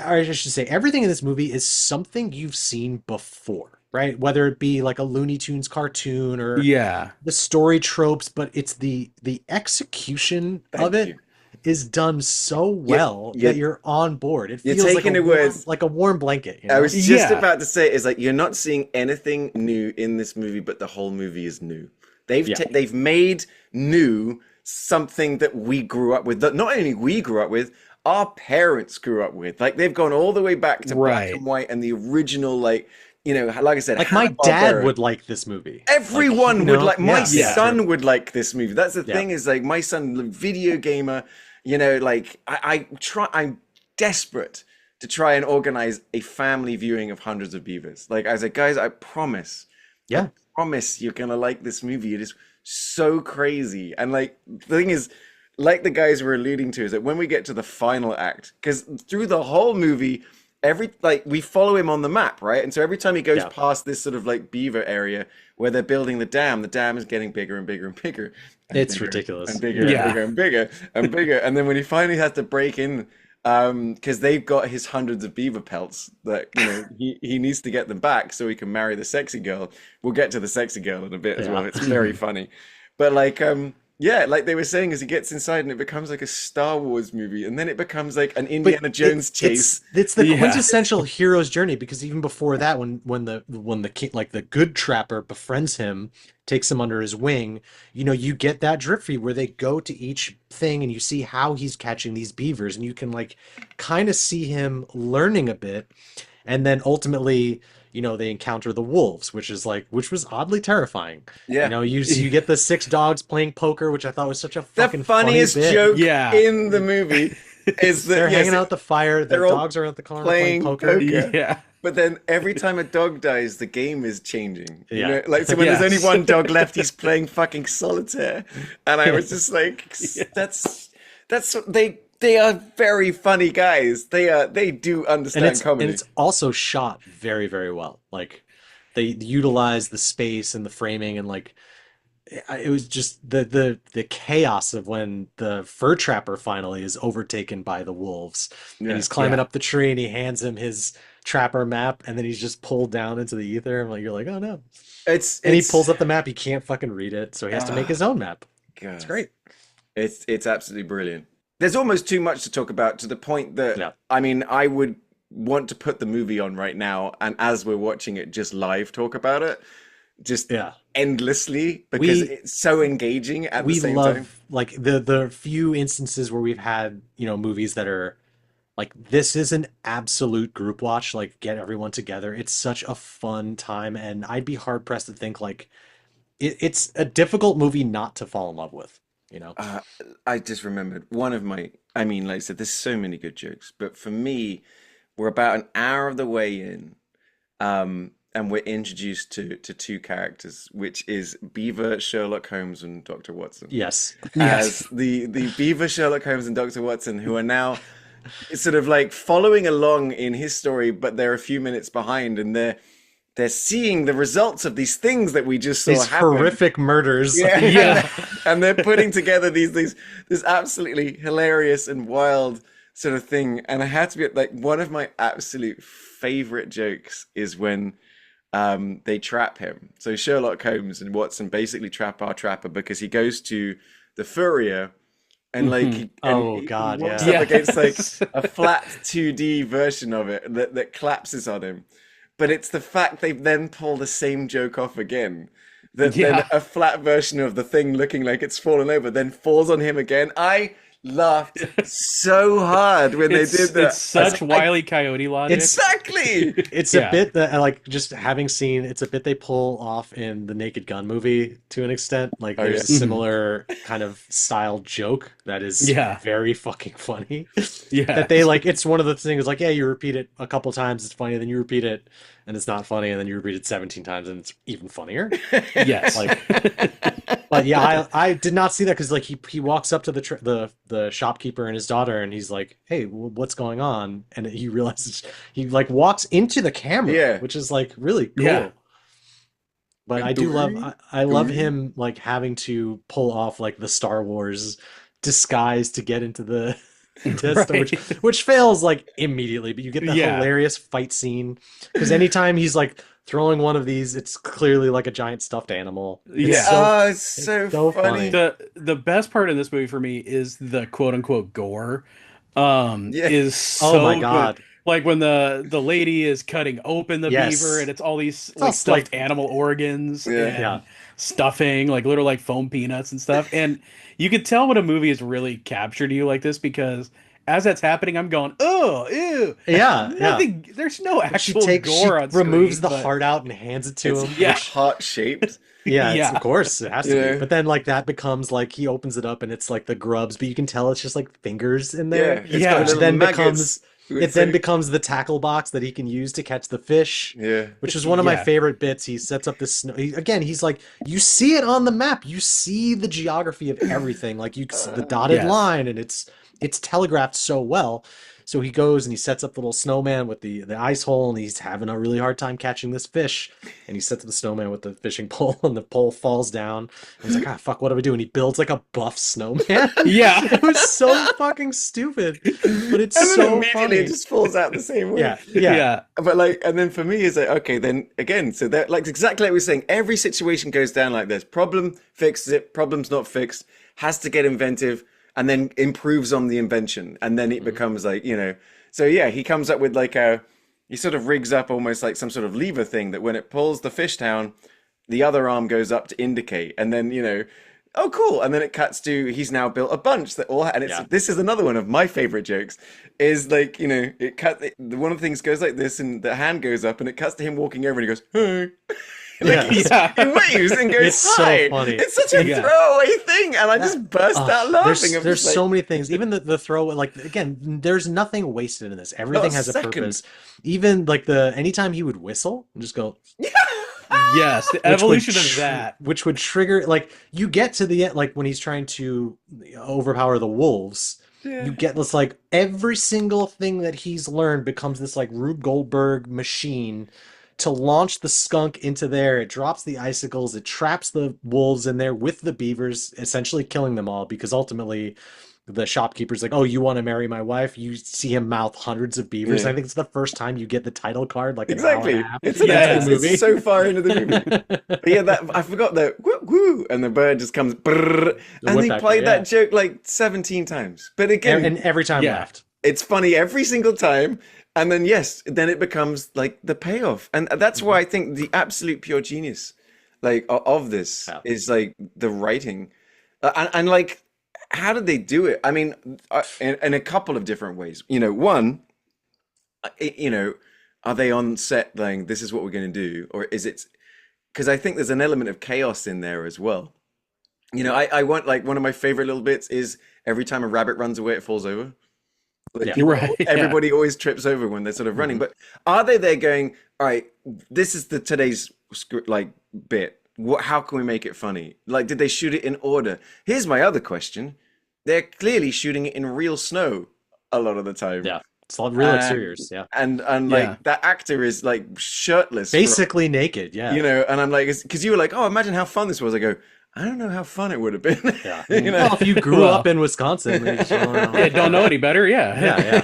or I should say, everything in this movie is something you've seen before, right? Whether it be like a Looney Tunes cartoon or Yeah. the story tropes, but it's the execution of Thank it you. is done so well yeah. that you're on board. It You're feels like taking a the warm, words- like a warm blanket. You I know? was just Yeah. about to say is like you're not seeing anything new in this movie, but the whole movie is new. They've Yeah. they've made new something that we grew up with. That not only we grew up with, our parents grew up with. Like they've gone all the way back to black Right. and white and the original, like like I said, Like my Hanna-Barbera. dad would like this movie. Everyone Like, would like. My Yeah. son would like this movie. That's the Yeah. thing is like my son, video gamer. Like I'm desperate to try and organize a family viewing of Hundreds of Beavers. Like I said, guys, I promise Yeah. you're gonna like this movie. It is so crazy. And like the thing is, like the guys were alluding to, is that when we get to the final act, because through the whole movie, we follow him on the map, right? And so every time he goes Yeah. past this sort of like beaver area where they're building the dam is getting bigger and bigger and bigger. And It's bigger ridiculous. and bigger Yeah. and bigger and bigger and bigger. And then when he finally has to break in, because they've got his hundreds of beaver pelts that he needs to get them back so he can marry the sexy girl. We'll get to the sexy girl in a bit as well. Yeah. It's very funny, but like Yeah, like they were saying, as he gets inside and it becomes like a Star Wars movie, and then it becomes like an Indiana Jones chase. It's the quintessential hero's journey, because even before that, when the king, like the good trapper, befriends him, takes him under his wing, you get that drip feed where they go to each thing and you see how he's catching these beavers, and you can like kind of see him learning a bit, and then ultimately, they encounter the wolves, which was oddly terrifying. Yeah. You get the 6 dogs playing poker, which I thought was such a The fucking funniest funny bit. joke in the movie is that they're hanging out at the fire, the dogs are at the corner playing poker. Yeah. But then every time a dog dies, the game is changing. Yeah. Like, so when there's only one dog left, he's playing fucking solitaire. And I was just like, that's they are very funny guys. They do understand comedy. And it's also shot very, very well. Like, they utilize the space and the framing, and like it was just the chaos of when the fur trapper finally is overtaken by the wolves, and he's climbing up the tree, and he hands him his trapper map, and then he's just pulled down into the ether, and you're like, oh no. And he pulls up the map, he can't fucking read it, so he has to make his own map. God. It's great. It's absolutely brilliant. There's almost too much to talk about, to the point that I mean, I would want to put the movie on right now, and as we're watching it, just live talk about it, just endlessly, because it's so engaging at the same time. Like the few instances where we've had movies that are like, this is an absolute group watch, like get everyone together. It's such a fun time, and I'd be hard pressed to think like it's a difficult movie not to fall in love with. I just remembered one of my, I mean, like I said, there's so many good jokes, but for me, we're about an hour of the way in, and we're introduced to 2 characters, which is Beaver, Sherlock Holmes, and Dr. Watson. Yes. As the Beaver, Sherlock Holmes, and Dr. Watson, who are now sort of like following along in his story, but they're a few minutes behind, and they're seeing the results of these things that we just saw these happen. Horrific murders. And they're putting together this absolutely hilarious and wild sort of thing. And I had to be like, one of my absolute favorite jokes is when they trap him. So Sherlock Holmes and Watson basically trap our trapper because he goes to the furrier, and like he walks up against like a flat 2D version of it that collapses on him. But it's the fact they then pull the same joke off again. That then a flat version of the thing looking like it's fallen over then falls on him again. I laughed so hard when they did that. It's such Wile E. Coyote logic. Exactly. It's a bit that I like, just having seen, it's a bit they pull off in the Naked Gun movie to an extent. Like there's a similar kind of style joke that is very fucking funny. That they like, it's one of the things like, you repeat it a couple times, it's funny, then you repeat it and it's not funny, and then you repeat it 17 times and it's even funnier. Yes. Like, but I did not see that, because like he walks up to the shopkeeper and his daughter, and he's like, hey, what's going on? And he realizes, he like walks into the camera, which is like really cool. But I love him like having to pull off like the Star Wars disguise to get into the test, which fails like immediately, but you get the hilarious fight scene, because anytime he's like throwing one of these, it's clearly like a giant stuffed animal. It's so funny. The best part in this movie for me is the quote unquote gore. Is so oh my god good. Like when the lady is cutting open the beaver, and it's all these like stuffed animal organs and stuffing, like literal like foam peanuts and stuff. And you could tell when a movie has really captured you like this, because as that's happening, I'm going, oh, ew. Nothing, there's no actual gore on screen. She removes the heart out and hands it to him. It's heart-shaped. Of course, it has to be. But then like that becomes like, he opens it up and it's like the grubs, but you can tell it's just like fingers in there. Which then becomes... It then becomes the tackle box that he can use to catch the fish. Which is one of my favorite bits. He sets up this snow. He's like, you see it on the map. You see the geography of everything. Like you see the dotted line, and it's telegraphed so well. So he goes and he sets up the little snowman with the ice hole, and he's having a really hard time catching this fish. And he sets up the snowman with the fishing pole, and the pole falls down. And he's like, ah, fuck, what do I do? And he builds like a buff snowman. Yeah. It was so fucking stupid, but it's And then so immediately funny. it just falls out the same way. Yeah. But like, and then for me, it's like, okay, then again, so that like exactly like we were saying, every situation goes down like this. Problem fixes it, problem's not fixed, has to get inventive, and then improves on the invention. And then it becomes like, so yeah, he comes up with like he sort of rigs up almost like some sort of lever thing that when it pulls the fish down, the other arm goes up to indicate. And then, oh, cool. And then it cuts to he's now built a bunch that all, and this is another one of my favorite jokes is like, one of the things goes like this and the hand goes up and it cuts to him walking over and he goes, hey. Like he waves and goes, It's hi. so funny. It's such a throwaway thing. And I just burst out laughing. There's so many things. Even the throw, like, again, there's nothing wasted in this. Everything has a purpose. Even like anytime he would whistle and just go, yes, the evolution of that. Which would trigger, like, you get to the end, like when he's trying to overpower the wolves. You get this, like, every single thing that he's learned becomes this, like, Rube Goldberg machine to launch the skunk into there. It drops the icicles. It traps the wolves in there with the beavers, essentially killing them all because ultimately the shopkeeper's like, oh, you want to marry my wife? You see him mouth hundreds of beavers. I think it's the first time you get the title card, like exactly. An hour and a half. It's an hour movie. It's so far into the movie. But yeah, I forgot the woo woo, and the bird just comes brrr, and they played that joke like 17 times. But again, and every time laughed. It's funny every single time. And then, then it becomes like the payoff. And that's why I think the absolute pure genius like of this is like the writing. And like, how did they do it? I mean, in a couple of different ways. One, are they on set saying, this is what we're going to do? Or is it, because I think there's an element of chaos in there as well. I want, like, one of my favorite little bits is every time a rabbit runs away, it falls over. Like, You're right. Everybody always trips over when they're sort of running. But are they there going, all right, this is today's script, like, bit. How can we make it funny? Like, did they shoot it in order? Here's my other question. They're clearly shooting it in real snow a lot of the time. Yeah. It's all real serious. Yeah. And like that actor is like shirtless. Basically naked. Yeah. And I'm like, because you were like, oh, imagine how fun this was. I go, I don't know how fun it would have been. Yeah. Well, if you grew up in Wisconsin, don't know any better. Yeah.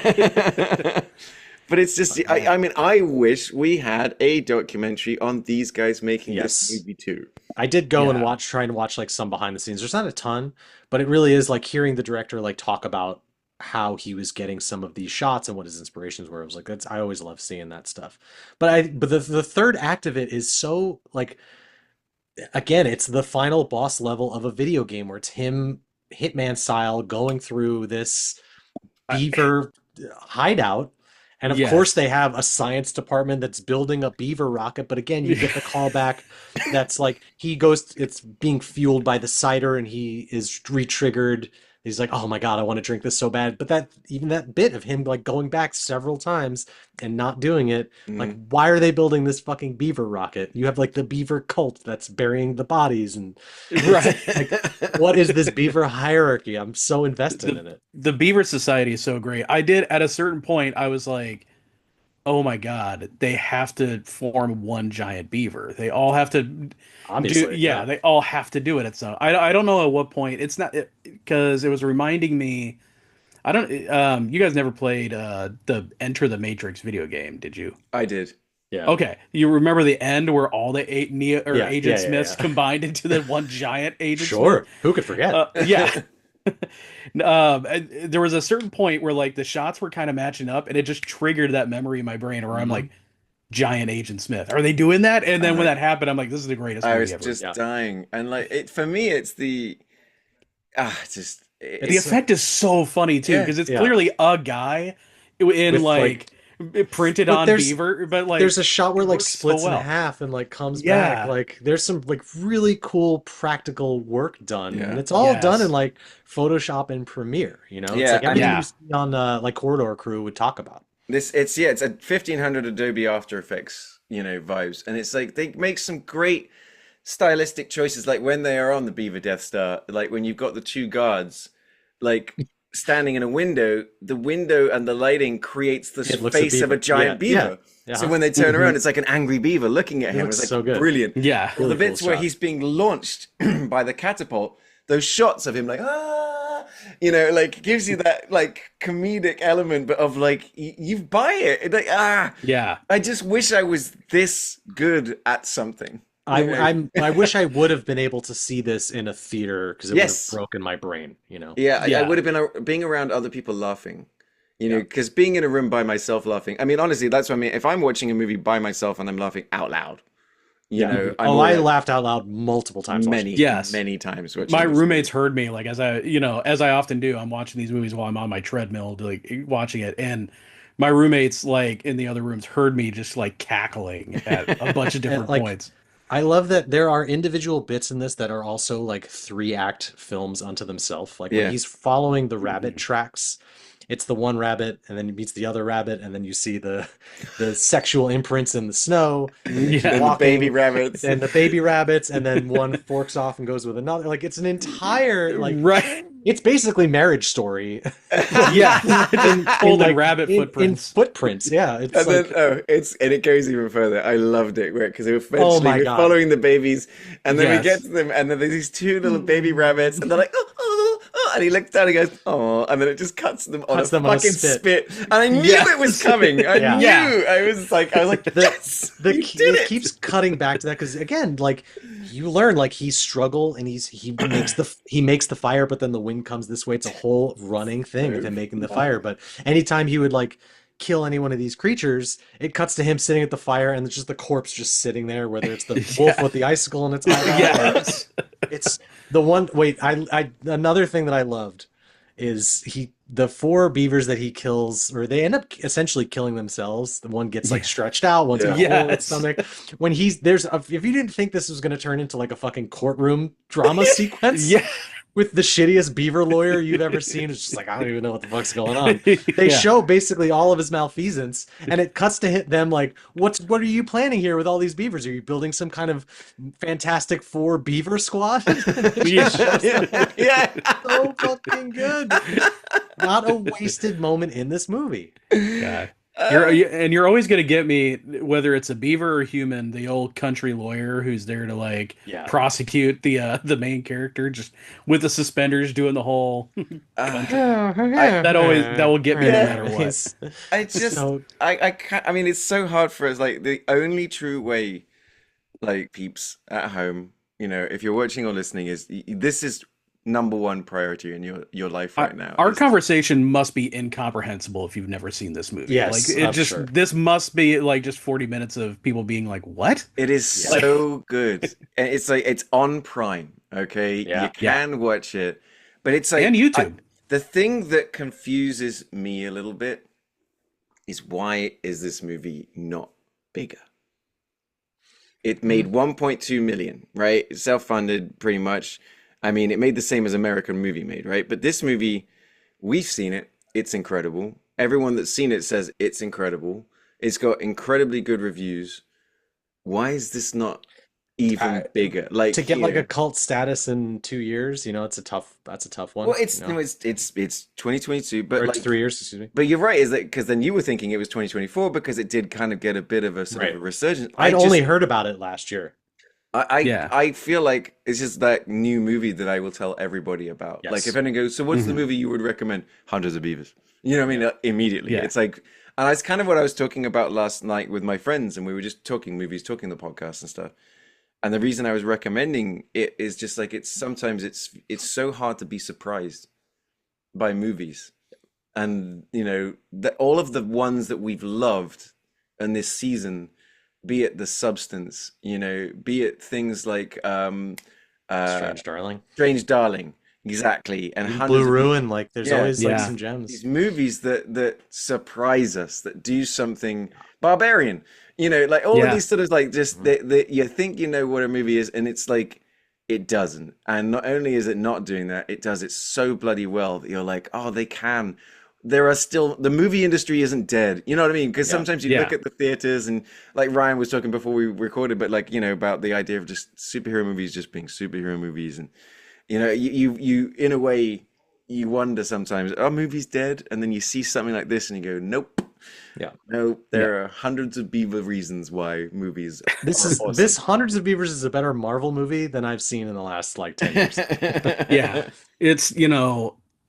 But it's just, I mean, I wish we had a documentary on these guys making this movie too. I did go and try and watch like some behind the scenes. There's not a ton, but it really is like hearing the director like talk about how he was getting some of these shots and what his inspirations were. I was like, I always love seeing that stuff. But the third act of it is so like, again, it's the final boss level of a video game where it's him Hitman style going through this beaver hideout. And of course they have a science department that's building a beaver rocket. But again, you get the callback that's like it's being fueled by the cider and he is re-triggered. He's like, oh my God, I want to drink this so bad. But even that bit of him like going back several times and not doing it, like, why are they building this fucking beaver rocket? You have like the beaver cult that's burying the bodies and like, what is this beaver hierarchy? I'm so invested in it. The Beaver Society is so great. I did at a certain point, I was like, oh my God, they have to form one giant beaver. They all have to Obviously, they all have to do it at some. I don't know at what point. It's not because it was reminding me. I don't. You guys never played the Enter the Matrix video game, did you? I did. Yeah. Okay. You remember the end where all the Agent Smiths combined into the one giant Agent Sure. Smith? Who could forget? There was a certain point where like the shots were kind of matching up and it just triggered that memory in my brain where I'm like, giant Agent Smith, are they doing that? And then when that happened, I'm like, this is the greatest movie ever. I was just dying. And like for me it's the the effect is so funny too because it's clearly a guy in with, like printed on beaver, but like there's a shot where like splits in half and like comes back. Like there's some like really cool practical work done, and it's all done in like Photoshop and Premiere. It's like everything you see on like Corridor Crew would talk about. It's a 1500 Adobe After Effects vibes, and it's like they make some great stylistic choices, like when they are on the Beaver Death Star, like when you've got the two guards, like standing in a window, the window and the lighting creates the It looks a face of a beaver. giant beaver. Yeah. So when they turn around, it's like an angry beaver looking at him. looks It's like so good. brilliant. Yeah. Well, the Really bits cool where shot. he's being launched by the catapult, those shots of him like, you know, like gives you that like comedic element, but of like, you buy it. Like, Yeah. I just wish I was this good at something. I wish I would have been able to see this in a theater because it would have Yes. broken my brain, you know. Yeah, I Yeah. would have been being around other people laughing, you know, because being in a room by myself laughing. I mean, honestly, that's what I mean. If I'm watching a movie by myself and I'm laughing out loud, you know, I laughed out loud multiple times. many, Yes. many times. My roommates heard me, like, as I often do, I'm watching these movies while I'm on my treadmill, like watching it, and my roommates, like in the other rooms, heard me just like cackling at a bunch of different like, points. I love that there are individual bits in this that are also like 3-act films unto themselves. Like when he's following the rabbit tracks, it's the one rabbit and then he meets the other rabbit and then you see the sexual imprints in the snow. Yeah. the baby rabbits. And the baby rabbits, and then one forks off and goes with another. Like it's an entire like Right. it's basically Marriage Story. Yeah. Told in rabbit footprints. In footprints, yeah. It's And like, then and it goes even further. I loved it because eventually we're God. following the babies, and then we Yes. get to them, and then there's these two little baby rabbits, and they're like, and he looks down and goes, oh, and then it just cuts them on a fucking spit. And I knew it was coming. I knew. I was like, yes, you did it. It keeps cutting back to that because again, like you learn, like he struggle and he makes the fire, but then the wind comes this way. It's a whole running thing of him making the fire. But anytime he would like kill any one of these creatures, it cuts to him sitting at the fire and it's just the corpse just sitting there, whether it's the wolf with the icicle in its eye. It's the one. Wait, I another thing that I loved is the 4 beavers that he kills, or they end up essentially killing themselves. The one gets like stretched out, one's got a hole in its stomach. When if you didn't think this was going to turn into like a fucking courtroom drama sequence, with the shittiest beaver lawyer you've ever seen, it's just like, I don't even know what the fuck's going on. They show basically all of his malfeasance, and it cuts to hit them like, what are you planning here with all these beavers? Are you building some kind of Fantastic Four beaver squad? So fucking good. Not a wasted moment in this movie. God. You're always going to get me, whether it's a beaver or human, the old country lawyer who's there to like prosecute the main character just with the suspenders doing the whole that will get me no matter what. I just I can't, I mean, it's so hard for us. Like the only true way, like peeps at home, you know, if you're watching or listening, is this is number one priority in your life right now. Our conversation must be incomprehensible if you've never seen this movie. Yes, like this must be like just 40 minutes of people being like, "What?" It is so good. And it's like it's on Prime, okay? You can watch it. But it's like and YouTube. The thing that confuses me a little bit is why is this movie not bigger? It made 1.2 million, right? It's self-funded pretty much. I mean, it made the same as American Movie made, right? But this movie, we've seen it. It's incredible. Everyone that's seen it says it's incredible. It's got incredibly good reviews. Why is this not even bigger? Like to get like a cult status in 2 years, you know, that's a tough one. Well, it's you know? it's 2022, but or like 3 years, excuse me. But you're right, is that because then you were thinking it was 2024 because it did kind of get a bit of a sort of a resurgence. I'd only heard about it last year. I feel like it's just that new movie that I will tell everybody about. Yes. Like if anyone goes, so what's the movie you would recommend? Hunters of Beavers. You know what I mean? Immediately. It's like, and that's kind of what I was talking about last night with my friends, and we were just talking movies, talking the podcast and stuff. And the reason I was recommending it is just like sometimes it's so hard to be surprised by movies. And you know, all of the ones that we've loved in this season, be it the substance, you know, be it things like Strange Darling, exactly, and Blue Ruin, like there's always like some gems. These movies that surprise us, that do something. Barbarian, you know, like all of these sort of like just that you think you know what a movie is, and it's like it doesn't. And not only is it not doing that, it does it so bloody well that you're like, oh, they can. There are still, the movie industry isn't dead. You know what I mean? Because sometimes you look at the theaters and like Ryan was talking before we recorded, but like, you know, about the idea of just superhero movies just being superhero movies. And, you know, you in a way, you wonder sometimes, are movies dead? And then you see something like this and you go, nope. Yeah. No, there are hundreds of Beaver reasons why movies awesome. This Hundreds of Beavers is a better Marvel movie than I've seen in the last like 10 years. Yeah. It's,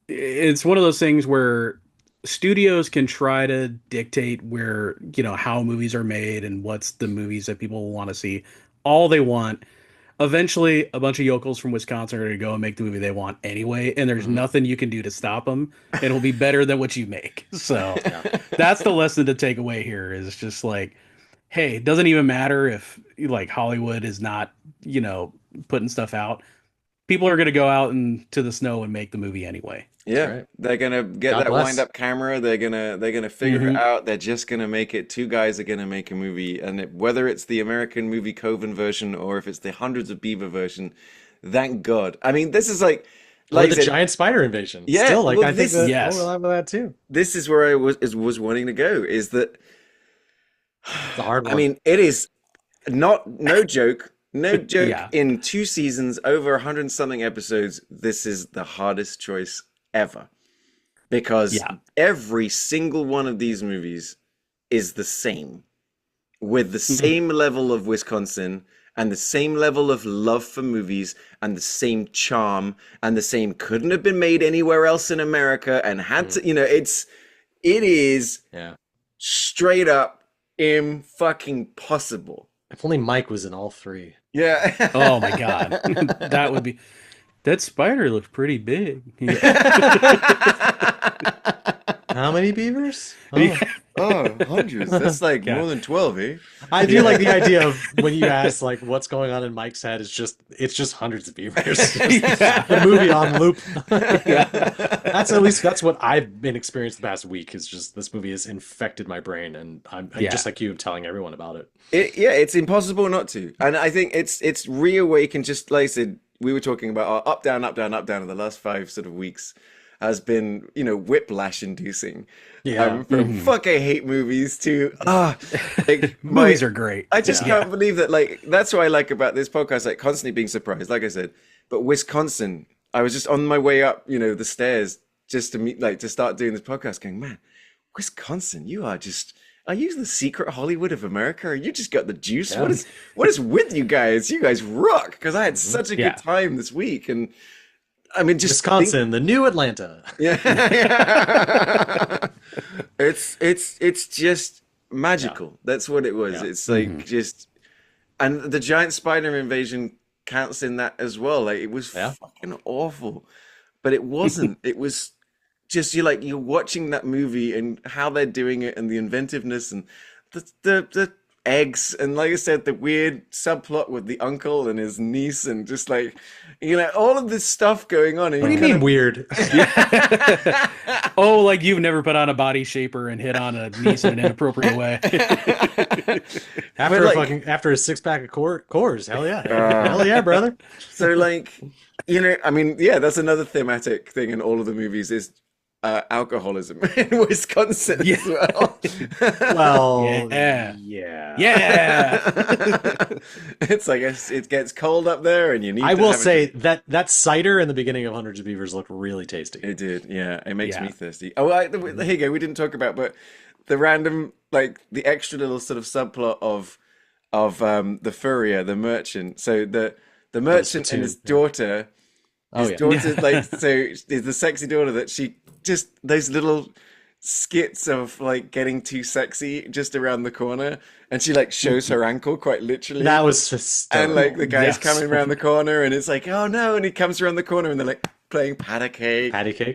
it's one of those things where studios can try to dictate where, how movies are made and what's the movies that people want to see all they want. Eventually, a bunch of yokels from Wisconsin are going to go and make the movie they want anyway, and there's nothing you can do to stop them. It'll be better than what you make. So that's the lesson to take away here is just like, hey, it doesn't even matter if like Hollywood is not, putting stuff out. People are going to go out into the snow and make the movie anyway. Yeah, right. They're gonna get that wind-up camera. They're gonna figure it out. They're just gonna make it. Two guys are gonna make a movie, and whether it's the American movie Coven version or if it's the Hundreds of Beaver version, thank God. I mean, this is like the giant spider invasion. Yeah, still, like I think yes. we'll have that too. This is where I was wanting to go. Is that it's a hard one. I mean, it is no joke. No joke. In 2 seasons, over 100 and something episodes, this is the hardest choice ever, because every single one of these movies is the same, with the same level of Wisconsin and the same level of love for movies and the same charm and the same couldn't have been made anywhere else in America and had to, it is straight up fucking possible. If only Mike was in all 3. Yeah. Oh my God. That would be. That spider looks pretty big. How many beavers? Hundreds. That's like more than 12, eh? I do like the idea of when you ask like what's going on in Mike's head. It's just hundreds of beavers. The movie on loop. That's what I've been experiencing the past week. Is just this movie has infected my brain, and I'm just like you, telling everyone about it. It's impossible not to, and I think it's reawakened. Just like I said, we were talking about our up down in the last 5 sort of weeks has been, whiplash inducing. Yeah. From fuck I hate movies to movies are great. I just can't believe that. Like, that's what I like about this podcast, like constantly being surprised, like I said. But Wisconsin, I was just on my way up, the stairs just to meet, to start doing this podcast, going, man, Wisconsin, are you the secret Hollywood of America? Or you just got the juice? Yeah. What is with you guys? You guys rock, because I had such a good time this week. And I mean, just Wisconsin, the new Atlanta. Yeah. It's just magical. Yeah. That's what it was. Yeah. It's like just, and the giant spider invasion counts in that as well. Like, it was fucking awful, but it wasn't. It was just, you're watching that movie and how they're doing it and the inventiveness and the eggs, and like I said, the weird subplot with the uncle and his niece, and just like, all of this stuff going on. And what do you mean weird? Oh, like you've never put on a body shaper and hit on a niece in an inappropriate way. After a 6-pack of Coors, hell yeah. Hell yeah, brother. So I mean, that's another thematic thing in all of the movies is alcoholism in Wisconsin as well. Well, It's like it gets cold up there, and you need. I will say that cider in the beginning of Hundreds of Beavers looked really tasty. It did, yeah. It makes me thirsty. Oh, here you go. We didn't talk about, but the random, the extra little sort of subplot of the furrier, the merchant. So the merchant and his daughter. His daughter's so is the sexy daughter that she just those little skits of getting too sexy just around the corner, and she shows her ankle quite literally. That was just and the guy's coming around the corner, and it's like, oh no, and he comes around the corner, and they're playing patty cake.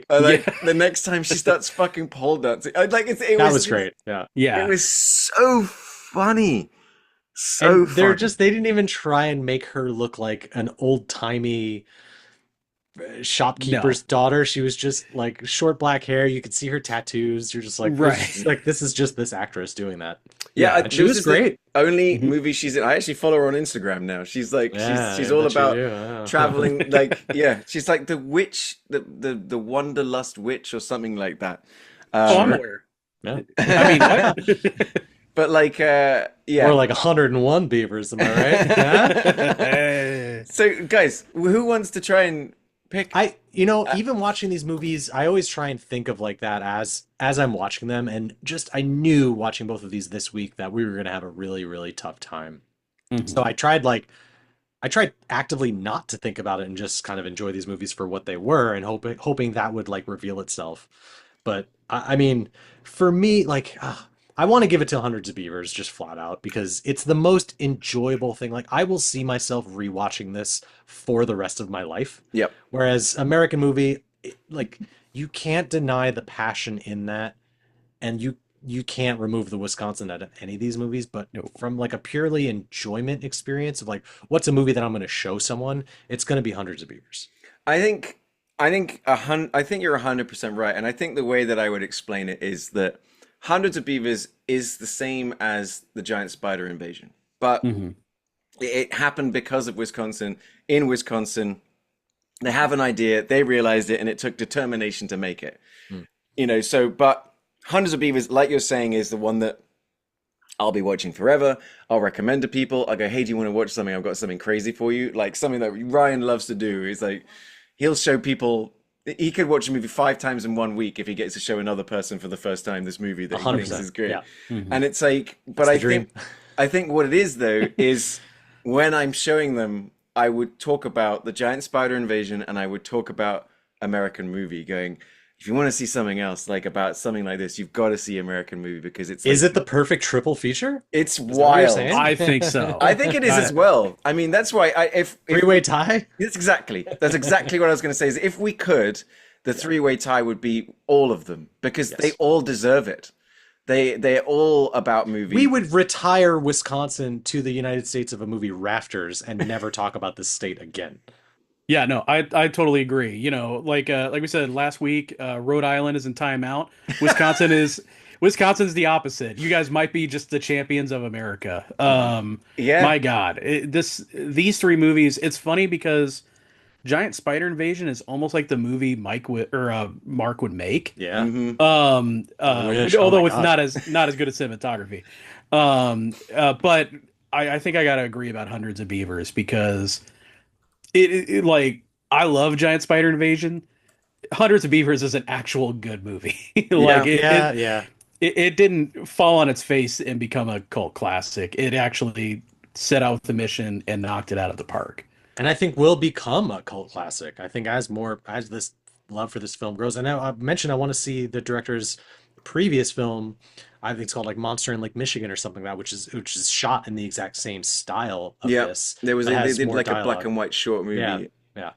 The next time she starts fucking pole dancing, it was great. Yeah, it was so funny. They didn't even try and make her look like an old timey shopkeeper's daughter. She was just short black hair. You could see her tattoos. You're just this is just this actress doing that. Yeah, and she was great. Only movie she's in. I actually follow her on Instagram now. She's she's all about traveling. She's like the witch, the Wanderlust witch or something like that. I'm aware. Yeah. I mean, what? But more like 101 beavers, am I right? So guys, who wants to try and pick. Even watching these movies, I always try and think of like that as I'm watching them, and just I knew watching both of these this week that we were gonna have a really, really tough time. So I tried actively not to think about it and just kind of enjoy these movies for what they were, and hoping that would like reveal itself. But I mean, for me, like I want to give it to Hundreds of Beavers just flat out because it's the most enjoyable thing. Like I will see myself rewatching this for the rest of my life. Yep. Whereas American Movie, like you can't deny the passion in that, and you can't remove the Wisconsin out of any of these movies. But from like a purely enjoyment experience of like what's a movie that I'm going to show someone, it's going to be Hundreds of Beavers. I think I think you're 100% right, and I think the way that I would explain it is that Hundreds of Beavers is the same as the giant spider invasion, but it happened because of Wisconsin. In Wisconsin, they have an idea, they realized it, and it took determination to make it. But Hundreds of Beavers, like you're saying, is the one that I'll be watching forever. I'll recommend to people. I'll go, hey, do you want to watch something? I've got something crazy for you. Like something that Ryan loves to do is like, he'll show people, he could watch a movie 5 times in 1 week if he gets to show another person for the first time this movie that he thinks is great. Yeah. And it's like, but I think what it is though, is when I'm showing them, I would talk about the giant spider invasion and I would talk about American Movie going, if you want to see something else, like about something like this, you've got to see American Movie because it's. Is it the perfect triple feature? It's wild. I think so. I think it is as well. I mean, that's why if three-way tie. That's exactly what I was going to say. Is if we could, the three-way tie would be all of them because they all deserve it. They're all about movies. We would retire Wisconsin to the United States of a movie rafters and never talk about this state again. Yeah, no, I totally agree. Like we said last week, Rhode Island is in timeout. Wisconsin's the opposite. You guys might be just the champions of America. My God, these 3 movies. It's funny because Giant Spider Invasion is almost like the movie Mark would make. Yeah. Although it's not as good as cinematography. But I think I gotta agree about Hundreds of Beavers because. It like I love Giant Spider Invasion. Hundreds of Beavers is an actual good movie. It didn't fall on its face and become a cult classic. It actually set out the mission and knocked it out of the park. And I think will become a cult classic. I think as this love for this film grows. And I mentioned I want to see the director's previous film. I think it's called like Monster in Lake Michigan or something like that, which is shot in the exact same style of this. They did like dialogue. A black and white short movie. Yeah.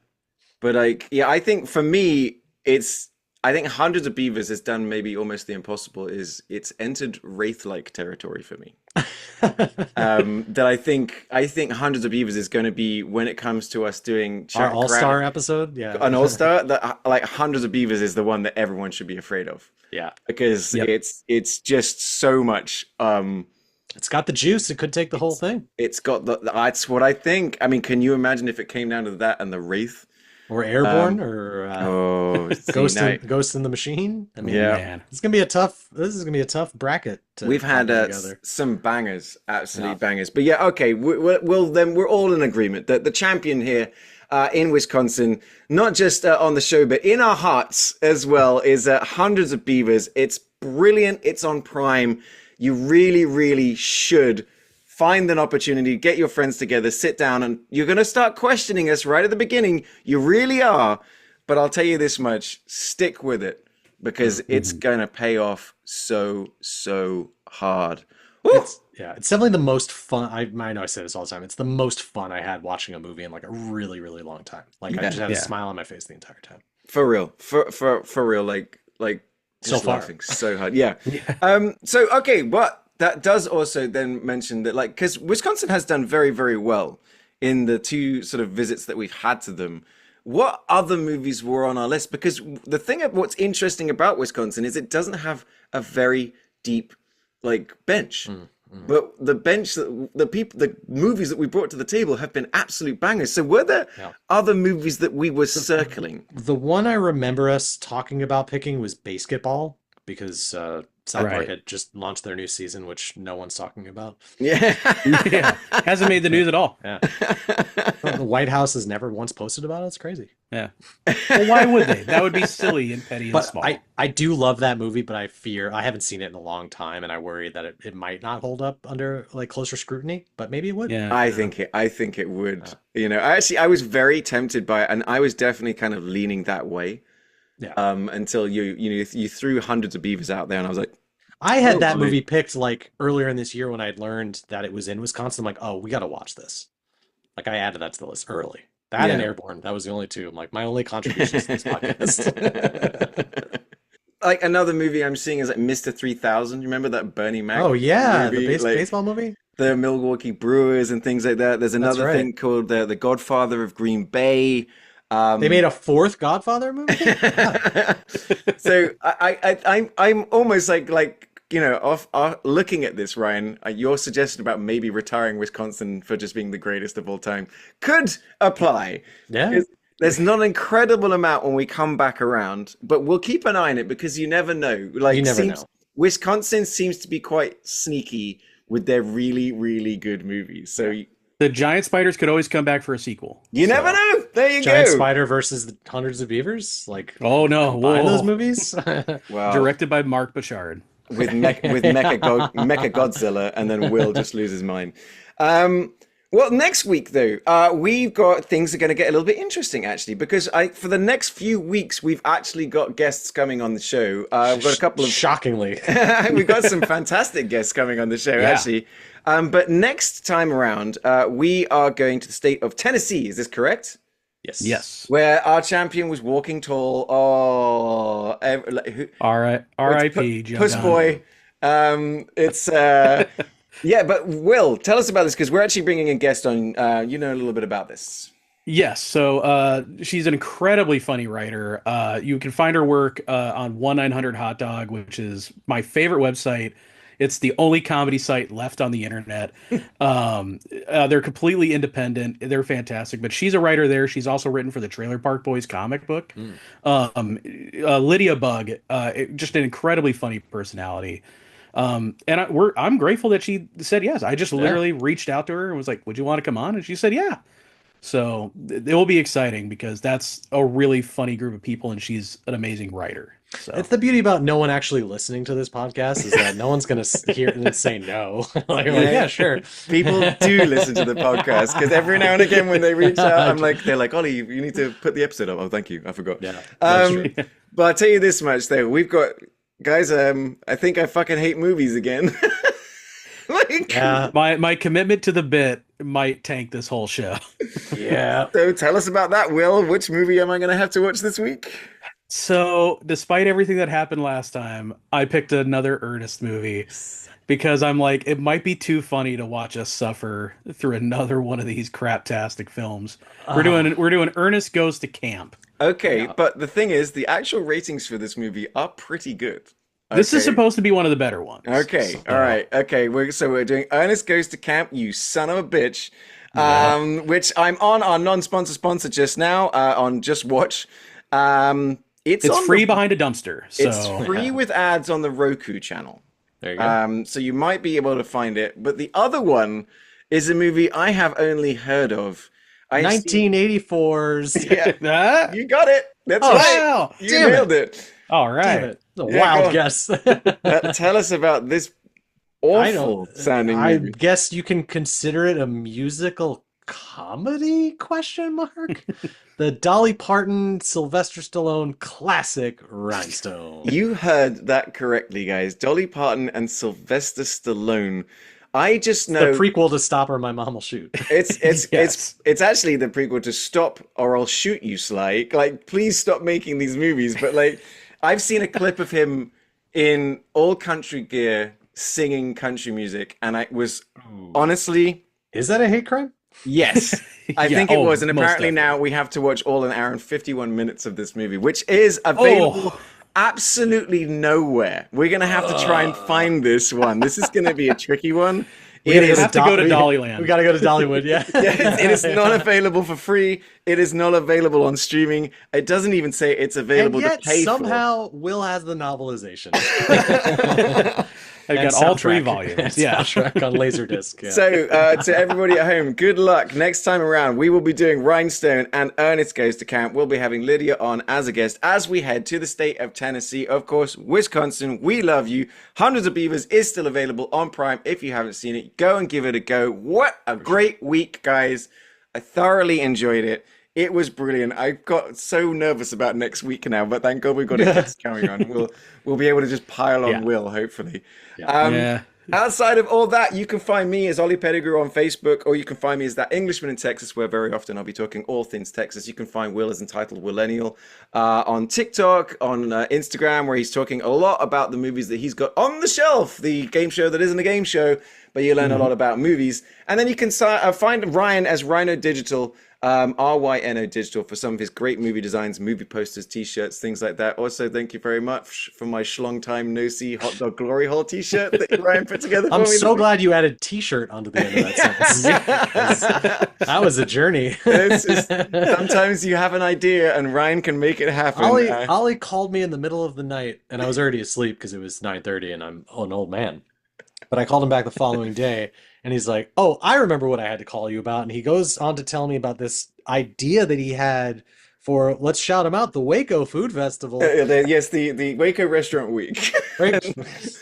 But I think for me, I think Hundreds of Beavers has done maybe almost the impossible. It's entered Wraith-like territory for me. That I think Hundreds of Beavers is going to be when it comes to us doing our all-star episode. Yeah, an all-star. That like Hundreds of Beavers is the one that everyone should be afraid of. Yeah, because it's just so much. It's got the juice. It could take the whole thing. It's got that's what I think. I mean, can you imagine if it came down to that and the Wraith? Or Airborne, or Ghost in the Machine. I mean, man, this is gonna be a tough bracket. We've had some bangers, absolute bangers. But yeah, okay, we're all in agreement that the champion here in Wisconsin, not just on the show, but in our hearts as well, is Hundreds of Beavers. It's brilliant. It's on Prime. You really, really should find an opportunity, get your friends together, sit down, and you're going to start questioning us right at the beginning. You really are. But I'll tell you this much, stick with it because it's going to pay off so hard. It's definitely the most fun. I know I say this all the time. It's the most fun I had watching a movie in like a really, really long time. Like I just had a smile on my face the entire time. For real. For real. Like so far. Laughing so hard. Yeah. So, okay, but that does also then mention that, like, because Wisconsin has done very, very well in the 2 sort of visits that we've had to them. What other movies were on our list? Because the thing of what's interesting about Wisconsin is it doesn't have a very deep, like, bench. But the bench, the movies that we brought to the table have been absolute bangers. So were there other movies that we were circling? The one I remember us talking about picking was Basketball, because South Park Right. had just launched their new season, which no one's talking about. Yeah. Yeah, hasn't made the news at all. Yeah. The White House has never once posted about it. It's crazy. Yeah. Well, why would they? That would be silly and petty and But small. I do love that movie, but I haven't seen it in a long time, and I worry that it might not hold up under like closer scrutiny, but maybe it would. Yeah. I think it would. You know, I was very tempted by it, and I was definitely kind of leaning that way. Yeah. Until you threw hundreds of beavers out there, and I was like, I had that movie picked like earlier in this year when I'd learned that it was in Wisconsin. I'm like, oh, we got to watch this. Like I added that to the list early. That and Airborne. That was the only two. I'm like, my only contributions to this podcast. Like another movie I'm seeing is like Mr. 3000. You remember that Bernie Mac? Oh yeah, movie? the baseball movie. The Milwaukee Brewers and things like that. There's another thing called the Godfather of Green Bay. They made a fourth Godfather movie. So I'm almost like you know off looking at this, Ryan. Your suggestion about maybe retiring Wisconsin for just being the greatest of all time could apply. Yeah. There's not an incredible amount when we come back around, but we'll keep an eye on it because you never know. Like you never know. Wisconsin seems to be quite sneaky with their really, really good movies. So the giant spiders could always come back for a sequel. You never know. There you Giant go. Spider versus the hundreds of beavers. Like, oh no, buy those movies. Wow. Directed by Mark Bouchard with Mecha Godzilla, and then Will just lose his mind. Well, next week though, we've got things are going to get a little bit interesting actually, because for the next few weeks we've actually got guests coming on the show. We've got a couple of shockingly, we've got some fantastic guests coming on the show actually. But next time around, we are going to the state of Tennessee. Is this correct? Yes. Yes. Where our champion was walking tall. Oh, R.I.P. Puss Boy. It's yeah, but Will, tell us about this because we're actually bringing a guest on. You know a little bit about this. Yes, so she's an incredibly funny writer. You can find her work on 1-900 Hot Dog, which is my favorite website. It's the only comedy site left on the internet. They're completely independent. They're fantastic. But she's a writer there. She's also written for the Trailer Park Boys comic book. Lydia Bug, just an incredibly funny personality. And I'm grateful that she said yes. I just literally reached out to her and was like, "Would you want to come on?" And she said, "Yeah." So it will be exciting because that's a really funny group of people, and she's an amazing writer. So it's the beauty about no one actually listening to this podcast is that no one's going to hear it and say no. Yeah, sure. People do listen to the podcast because every now and again when they reach out, they're like, Ollie, you need to put the episode up. Oh, thank you. I forgot. Yeah. But I'll tell you this much though. We've got guys. I think I fucking hate movies again. My commitment to the bit might tank this whole show. Yeah. So tell us about that, Will. Which movie am I going to have to watch this week? So, despite everything that happened last time, I picked another Ernest movie because I'm like, it might be too funny to watch us suffer through another one of these craptastic films. We're doing Ernest Goes to Camp. Okay, but the thing is, the actual ratings for this movie are pretty good. This is supposed to be one of the better ones. Okay, all right. Okay, we're doing Ernest Goes to Camp, you son of a bitch, which I'm on our non-sponsor sponsor just now on Just Watch. It's free behind a dumpster. So. It's free with ads on the Roku channel. There you go. So you might be able to find it. But the other one is a movie I have only heard of. 1984's. Yeah, you got it. That's right. Wow. You nailed it. All right. Damn it. A wild guess. Tell us about this awful sounding movie. I guess you can consider it a musical comedy ? The Dolly Parton, Sylvester Stallone classic Rhinestone. You heard that correctly, guys. Dolly Parton and Sylvester Stallone. I just know the prequel to Stop or My Mom Will Shoot. It's actually the prequel to Stop or I'll Shoot You, Sly. Like, please stop making these movies. But like, I've seen a clip of him in all country gear singing country music, and I was honestly. Is that a hate crime? Yes, I think it was. And apparently now we have to watch all an hour and 51 minutes of this movie, which is available absolutely nowhere. We're going to have to try and find this one. This is going to be a tricky one. We have to go to Dollyland. We gotta go to Dollywood. Yeah. Yeah, it is not available for free. It is not available on streaming. It doesn't even say it's available And yet, to pay somehow, Will has the novelization. I've got all 3 volumes. Yeah, soundtrack on Laserdisc. Yeah. So, to everybody at home, good luck. Next time around, we will be doing Rhinestone and Ernest Goes to Camp. We'll be having Lydia on as a guest as we head to the state of Tennessee. Of course, Wisconsin, we love you. Hundreds of Beavers is still available on Prime. If you haven't seen it, go and give it a go. What a great week, guys. I thoroughly enjoyed it. It was brilliant. I got so nervous about next week now, but thank God we've got it carrying on. We'll be able to just pile on Will, hopefully. Outside of all that, you can find me as Ollie Pettigrew on Facebook, or you can find me as That Englishman in Texas, where very often I'll be talking all things Texas. You can find Will as Entitled Willennial on TikTok, on Instagram, where he's talking a lot about the movies that he's got on the shelf, the game show that isn't a game show, but you learn a lot about movies. And then you can find Ryan as Rhino Digital, RYNO Digital, for some of his great movie designs, movie posters, t-shirts, things like that. Also, thank you very much for my Schlong Time No See Hot Dog Glory Hole t-shirt that Ryan put together for me. I'm so glad you added t-shirt onto the end of that sentence. That was a journey. Sometimes you have an idea and Ryan can make it happen. Ollie called me in the middle of the night, and I was already asleep because it was 9:30 and I'm an old man. But I called him back the following day, and he's like, "Oh, I remember what I had to call you about." And he goes on to tell me about this idea that he had for, let's shout him out, the Waco Food Festival. Yes, the Waco Restaurant Week. Right?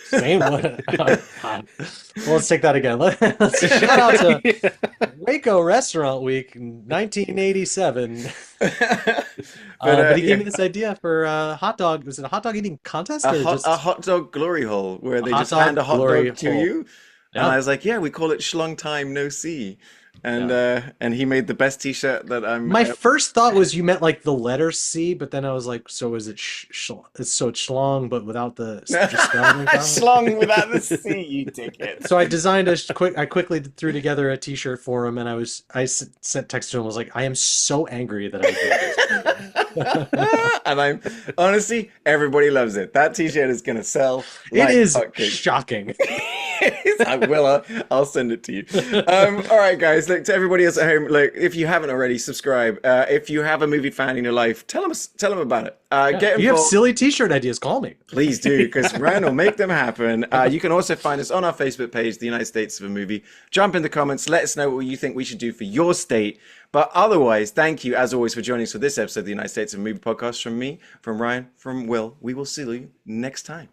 Same one. Well, let's take that again. Let's shout out to Waco Restaurant Week in 1987. But he gave me this idea for a hot dog. Was it a hot dog eating contest? A hot dog glory hole, where they just hand a hot dog to you. And I was like, yeah, we call it Schlong Time No See. And he made the best t-shirt that I'm... My first thought was you meant like the letter C, but then I was like, so is it so it's schlong, but without the spelling? Schlong without the C, you dickhead. So I designed I quickly threw together a t-shirt for him, and I sent text to him, was like, I am so angry that I did this. And I'm honestly, everybody loves it. That t-shirt is gonna sell. It is shocking. I'll send it to you. All right, guys. Look, to everybody else at home, look, if you haven't already, subscribe. If you have a movie fan in your life, tell them about it. Get involved. If you have silly t-shirt ideas, call me. Please do, because Ryan will make them happen. You can also find us on our Facebook page, The United States of a Movie. Jump in the comments. Let us know what you think we should do for your state. But otherwise, thank you, as always, for joining us for this episode of the United States of a Movie podcast. From me, from Ryan, from Will. We will see you next time.